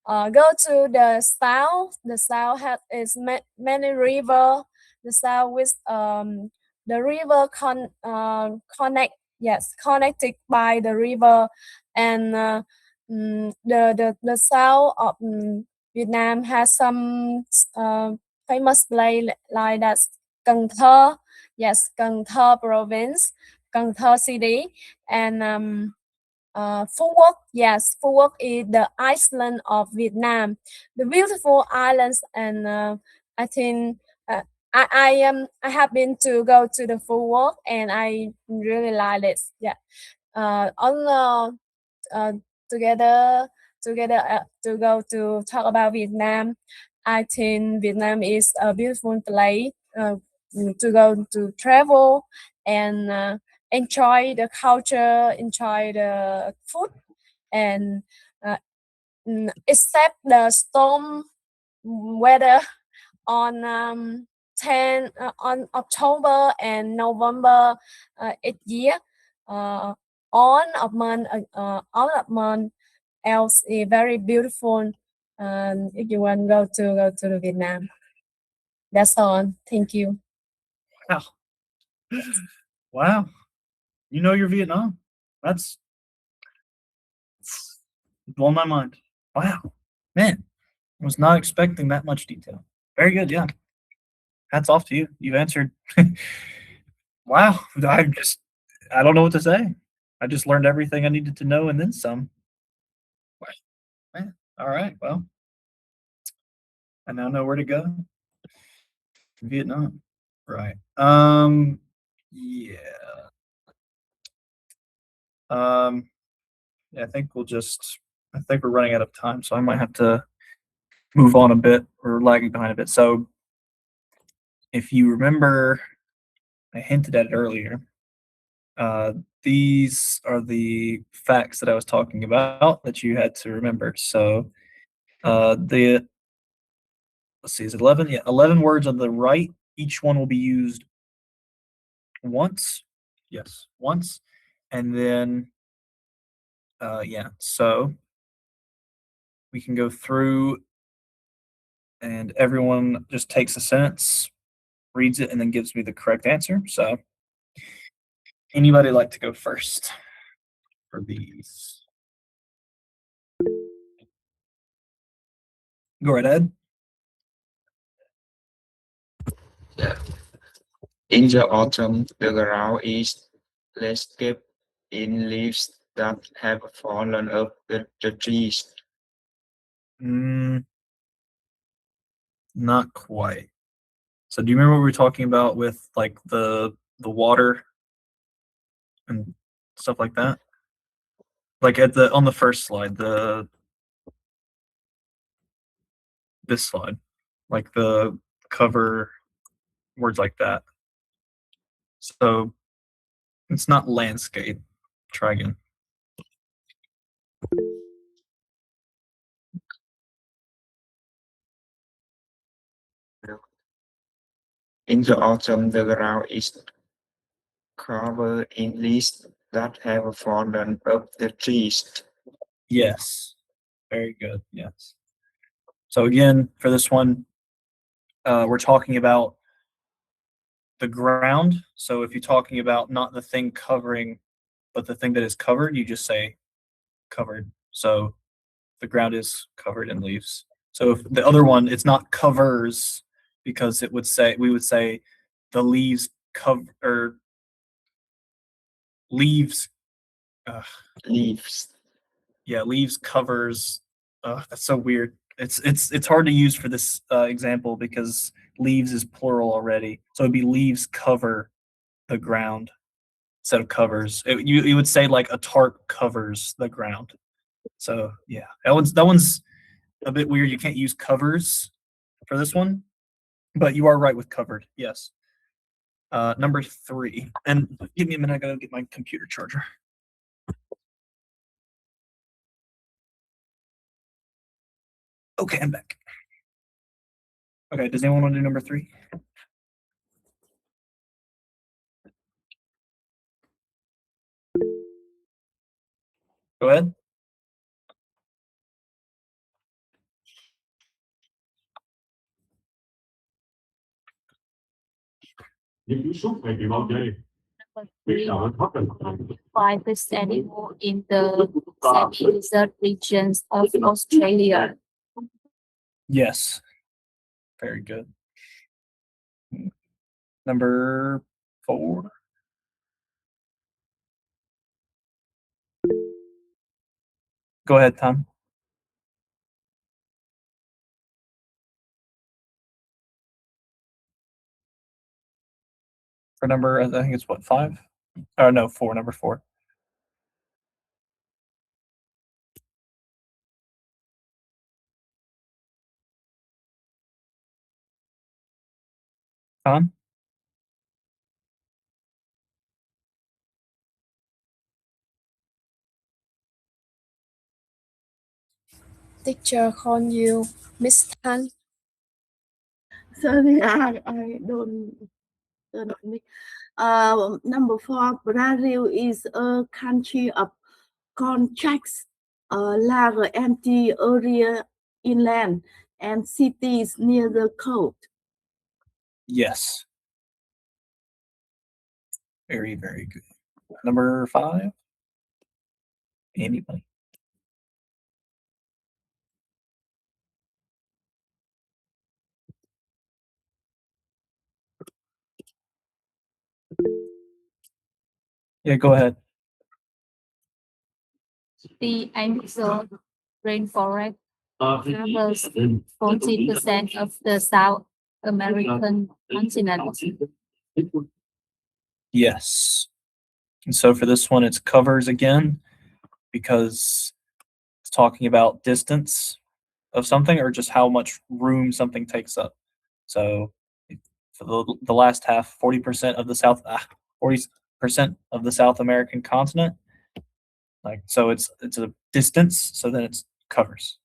go to the south. The south is many river. The south with the river connected by the river, and the south of Vietnam has some famous place like that. Cần Thơ, yes, Cần Thơ province, Cần Thơ city, and Phú Quốc, yes, Phú Quốc is the Iceland of Vietnam, the beautiful islands, and I think I have been to go to the Phú Quốc, and I really like it. Yeah, together to go to talk about Vietnam. I think Vietnam is a beautiful place to go to travel and enjoy the culture, enjoy the food, and except the storm weather on on October and November each year. All of month else is very beautiful. If you want go to the Vietnam, that's all. Thank you. Wow. Wow. You know your Vietnam. That's blown my mind. Wow. Man, I was not expecting that much detail. Very good. Yeah. Hats off to you. You answered. Wow. I don't know what to say. I just learned everything I needed to know and then some. All right. Well, I now know where to go. Vietnam. Right. Yeah. Yeah, I think we're running out of time, so I might have to move on a bit. We're lagging behind a bit. So if you remember, I hinted at it earlier. These are the facts that I was talking about that you had to remember. So the let's see, is it 11? Yeah, 11 words on the right. Each one will be used once. Yes, once. And then yeah, so we can go through and everyone just takes a sentence, reads it, and then gives me the correct answer. So anybody like to go first for these? Go right ahead. Yeah. In the autumn, the ground is landscaped in leaves that have fallen off the trees. Mm, not quite. So do you remember what we were talking about with like the water and stuff like that? Like at the on the first slide, this slide, like the cover words like that. So it's not landscape. Try again. In the autumn, the ground is covered in leaves that have fallen off the trees. Yes. Very good. Yes. So again, for this one, we're talking about the ground. So if you're talking about not the thing covering, but the thing that is covered, you just say covered. So the ground is covered in leaves. So if the other one, it's not covers because we would say the leaves cover or leaves. Leaves. Yeah, leaves covers. That's so weird. It's hard to use for this example because leaves is plural already. So it'd be leaves cover the ground instead of covers. You would say like a tarp covers the ground. So yeah, that one's a bit weird. You can't use covers for this one, but you are right with covered. Yes. Number 3, and give me a minute. I gotta get my computer charger. Okay, I'm back. Okay, does anyone want to do number 3? Go ahead. Find this animal in the semi-desert regions of Australia. Yes. Very good. Number 4. Go ahead, Tom. For number, I think it's what, 5? Oh no, 4. Number 4. Tom. Teacher call you Miss Tan. Sorry, I don't know. Number 4, Brazil is a country of contracts, large empty area inland and cities near the coast. Yes. Very, very good. Number 5. Anybody? Yeah, go ahead. The Amazon rainforest covers 40% of the South American continent. Yes. And so for this one, it's covers again because it's talking about distance of something or just how much room something takes up. So for the last half, 40% of the 40% of the South American continent. Like so, it's a distance. So then it's covers,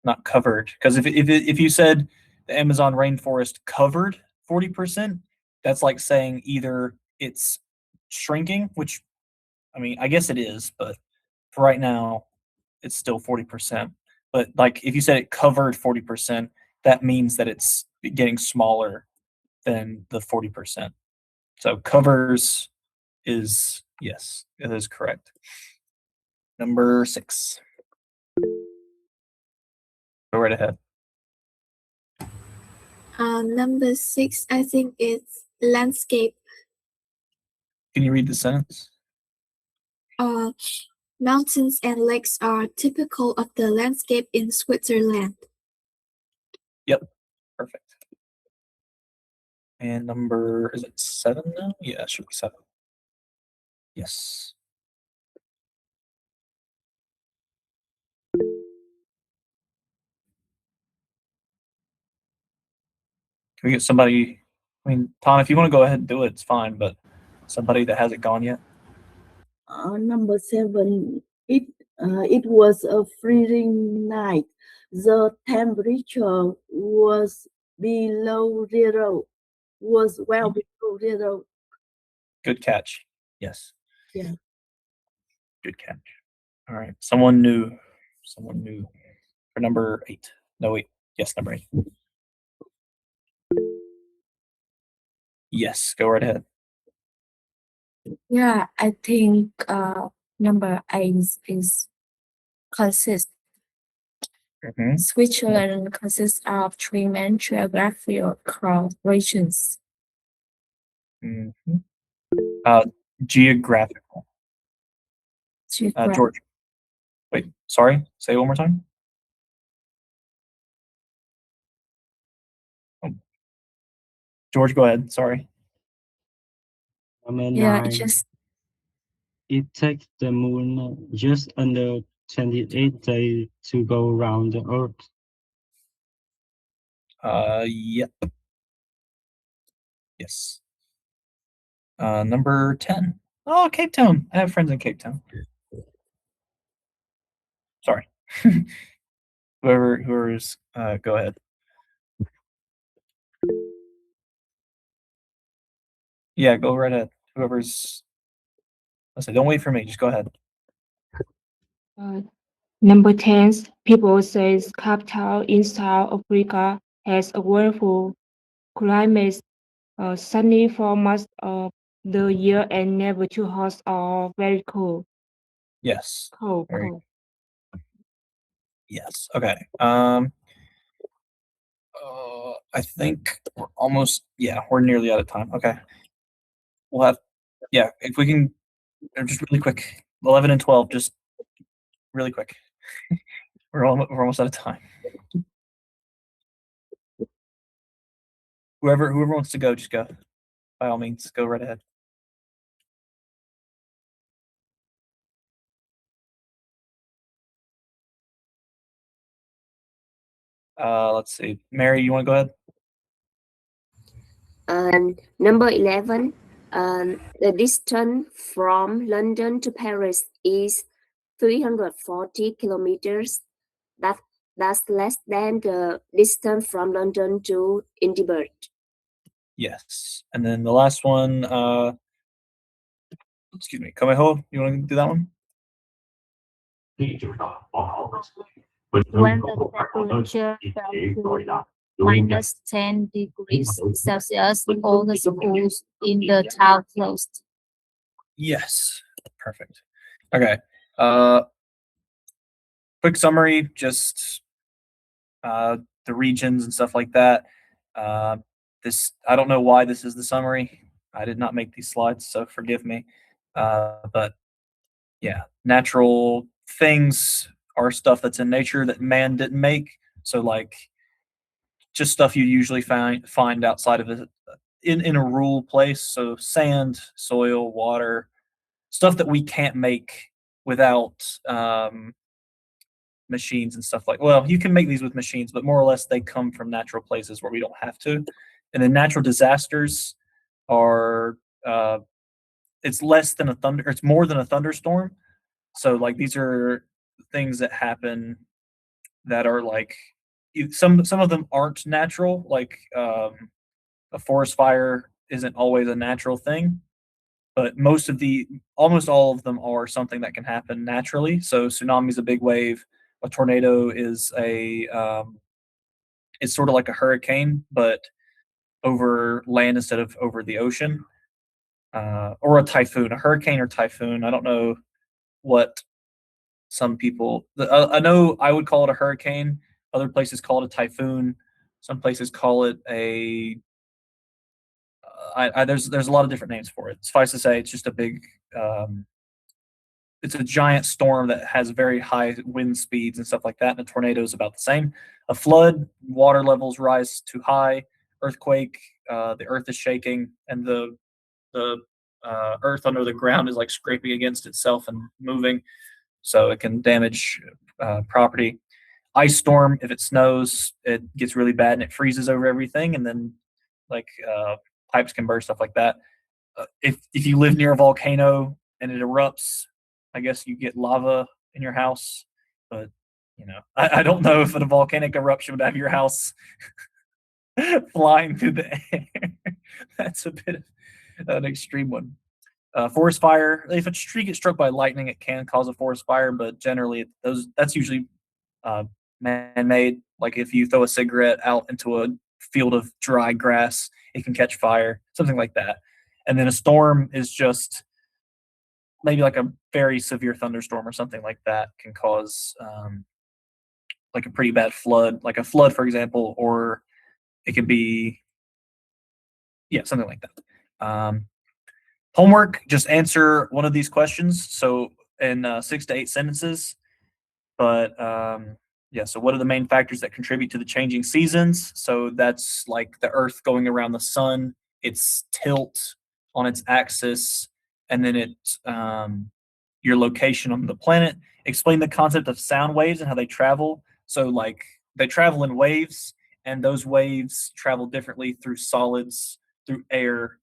not covered. Because if you said the Amazon rainforest covered 40%, that's like saying either it's shrinking, which I mean, I guess it is, but for right now, it's still 40%. But like if you said it covered 40%, that means that it's getting smaller than the 40%. So covers is yes, it is correct. Number 6. Go right ahead. Number 6, I think it's landscape. Can you read the sentence? Mountains and lakes are typical of the landscape in Switzerland. Yep, perfect. And number, is it 7 now? Yeah, it should be 7. Yes. Can we get somebody? I mean, Tom, if you want to go ahead and do it, it's fine. But somebody that hasn't gone yet. Number 7. It was a freezing night. The temperature was below zero. Was well below zero. Good catch. Yes. Yeah. Good catch. All right. Someone new. Someone new. For number 8. No, wait. Yes, number 8. Yes, go right ahead. Yeah, I think number 8 is consist. Mhm. Switzerland consists of 3 main geographical regions. Mhm. Geographical. George. Wait, sorry. Say it one more time. Oh. George, go ahead. Sorry. Number Yeah, 9. It takes the moon just under 28 days to go around the Earth. Yep. Yes. Number 10. Oh, Cape Town. I have friends in Cape Town. Sorry. Whoever's go ahead. Yeah, go right ahead. Whoever's let's say don't wait for me, just go ahead. Number 10, people say Cape Town in South Africa has a wonderful climate, sunny for most of the year and never too hot or very cold. Yes. Cold. Yes. Okay. I think we're almost we're nearly out of time. Okay. We'll have if we can just really quick. 11 and 12, just really quick. we're almost out of time. Whoever wants to go, just go. By all means, go right ahead. Let's see. Mary, you want to go ahead? Number 11, the distance from London to Paris is 340 kilometers. That's less than the distance from London to Edinburgh. Yes. And then the last one, excuse me, Kameho, you want to do that one? When the temperature fell to minus 10 degrees Celsius, all the schools in the town closed. Yes. Perfect. Okay. Quick summary, just the regions and stuff like that. I don't know why this is the summary. I did not make these slides, so forgive me. But yeah, natural things are stuff that's in nature that man didn't make. So like just stuff you usually find outside of it in a rural place. So sand, soil, water, stuff that we can't make without machines and stuff like. Well, you can make these with machines, but more or less they come from natural places where we don't have to. And then natural disasters are it's less than a thunder. It's more than a thunderstorm. So like these are things that happen that are like some of them aren't natural. Like a forest fire isn't always a natural thing, but almost all of them are something that can happen naturally. So tsunami is a big wave. A tornado is it's sort of like a hurricane, but over land instead of over the ocean. Or a typhoon, a hurricane or typhoon. I don't know what some people. I know I would call it a hurricane. Other places call it a typhoon. Some places call it a. There's a lot of different names for it. Suffice to say, it's just a big. It's a giant storm that has very high wind speeds and stuff like that. And a tornado is about the same. A flood, water levels rise too high. Earthquake, the earth is shaking, and the earth under the ground is like scraping against itself and moving, so it can damage property. Ice storm, if it snows, it gets really bad and it freezes over everything, and then like pipes can burst, stuff like that. If you live near a volcano and it erupts, I guess you get lava in your house, but I don't know if a volcanic eruption would have your house flying through the air. That's a bit of an extreme one. Forest fire, if a tree gets struck by lightning, it can cause a forest fire, but generally that's usually man-made. Like if you throw a cigarette out into a field of dry grass, it can catch fire, something like that. And then a storm is just maybe like a very severe thunderstorm or something like that can cause like a pretty bad flood, like a flood, for example, or it could be, something like that. Homework, just answer one of these questions. So in 6 to 8 sentences. But so what are the main factors that contribute to the changing seasons? So that's like the Earth going around the sun, its tilt on its axis, and then your location on the planet. Explain the concept of sound waves and how they travel. So like they travel in waves, and those waves travel differently through solids, through air,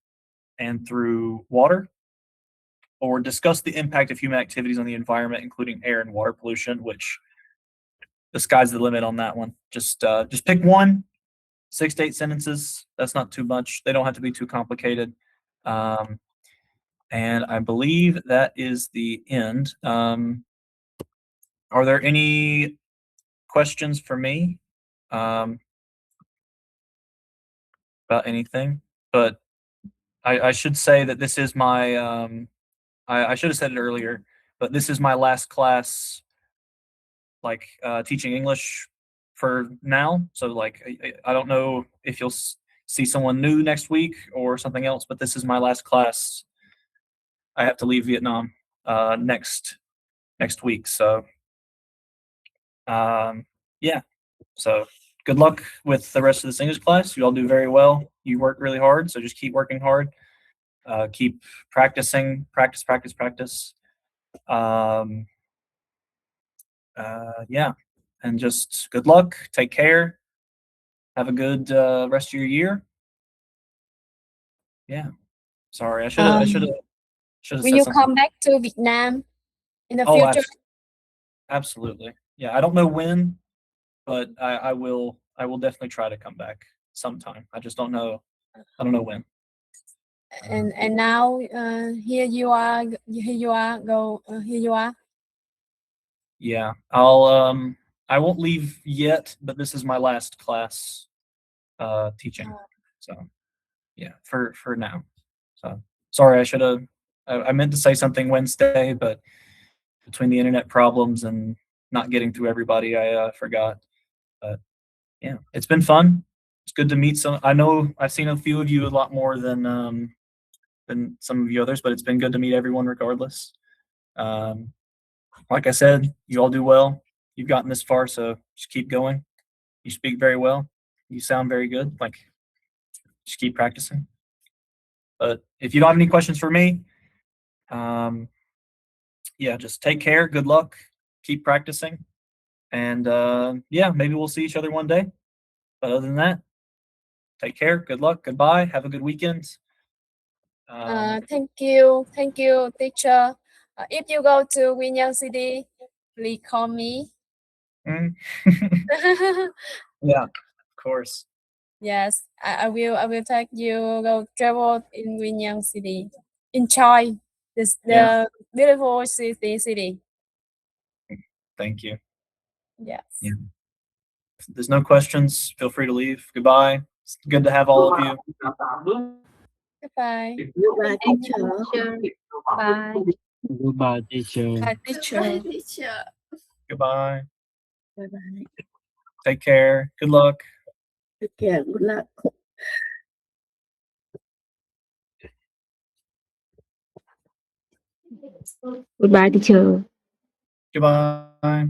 and through water. Or discuss the impact of human activities on the environment, including air and water pollution, which the sky's the limit on that one. Just pick one, 6 to 8 sentences. That's not too much. They don't have to be too complicated. And I believe that is the end. Are there any questions for me about anything? But I should say that this is my I should have said it earlier, but this is my last class, like teaching English for now. So like I don't know if you'll see someone new next week or something else, but this is my last class. I have to leave Vietnam next week. So so good luck with the rest of this English class. You all do very well. You work really hard, so just keep working hard. Keep practicing, practice. And just good luck. Take care. Have a good rest of your year. Yeah. Sorry, I should have. Will you come back to Vietnam in the future? Absolutely. Yeah, I don't know when, but I will definitely try to come back sometime. I just don't know. I don't know when. And now here you are. Yeah, I won't leave yet, but this is my last class teaching. So yeah, for now. So sorry, I meant to say something Wednesday, but between the internet problems and not getting through everybody, I forgot. But yeah, it's been fun. It's good to meet some. I know I've seen a few of you a lot more than some of you others, but it's been good to meet everyone regardless. Like I said, you all do well. you've gotten this far, so just keep going. You speak very well. You sound very good. Like, just keep practicing. But if you don't have any questions for me, yeah, just take care. Good luck. Keep practicing. And yeah, maybe we'll see each other one day. But other than that, take care. Good luck. Goodbye. Have a good weekend. Thank you, teacher. If you go to Winyoung City, please call me. Mm. Yeah, of course. Yes, I will take you go travel in Winyoung City. Enjoy this Yeah. the beautiful city. Thank you. Yes. Yeah. If there's no questions, feel free to leave. Goodbye. It's good to have all of you. Goodbye. Goodbye, teacher. Bye. Goodbye, teacher. Bye, teacher. Bye, teacher. Goodbye. Bye bye. Take care. Good luck. Take care. Good luck. Goodbye, teacher. Goodbye.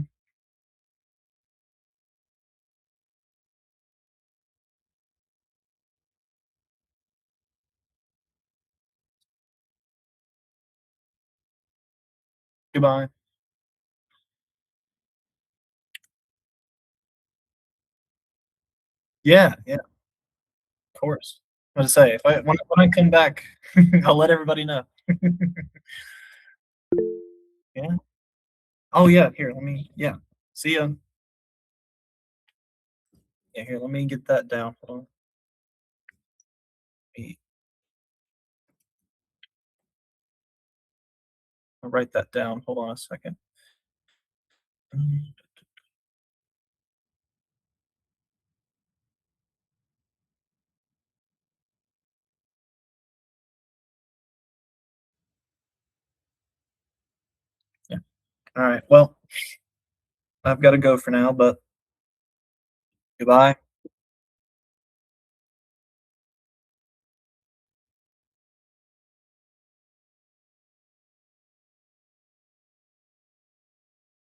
Goodbye. Yeah, yeah, of course. What to say? If when I come back, I'll let everybody know. Yeah. Oh yeah. Here, let me. Yeah. See ya. Yeah. Here, let me get that down. Hold on. I'll write that down. Hold on a second. Yeah. All right. Well, I've got to go for now, but goodbye.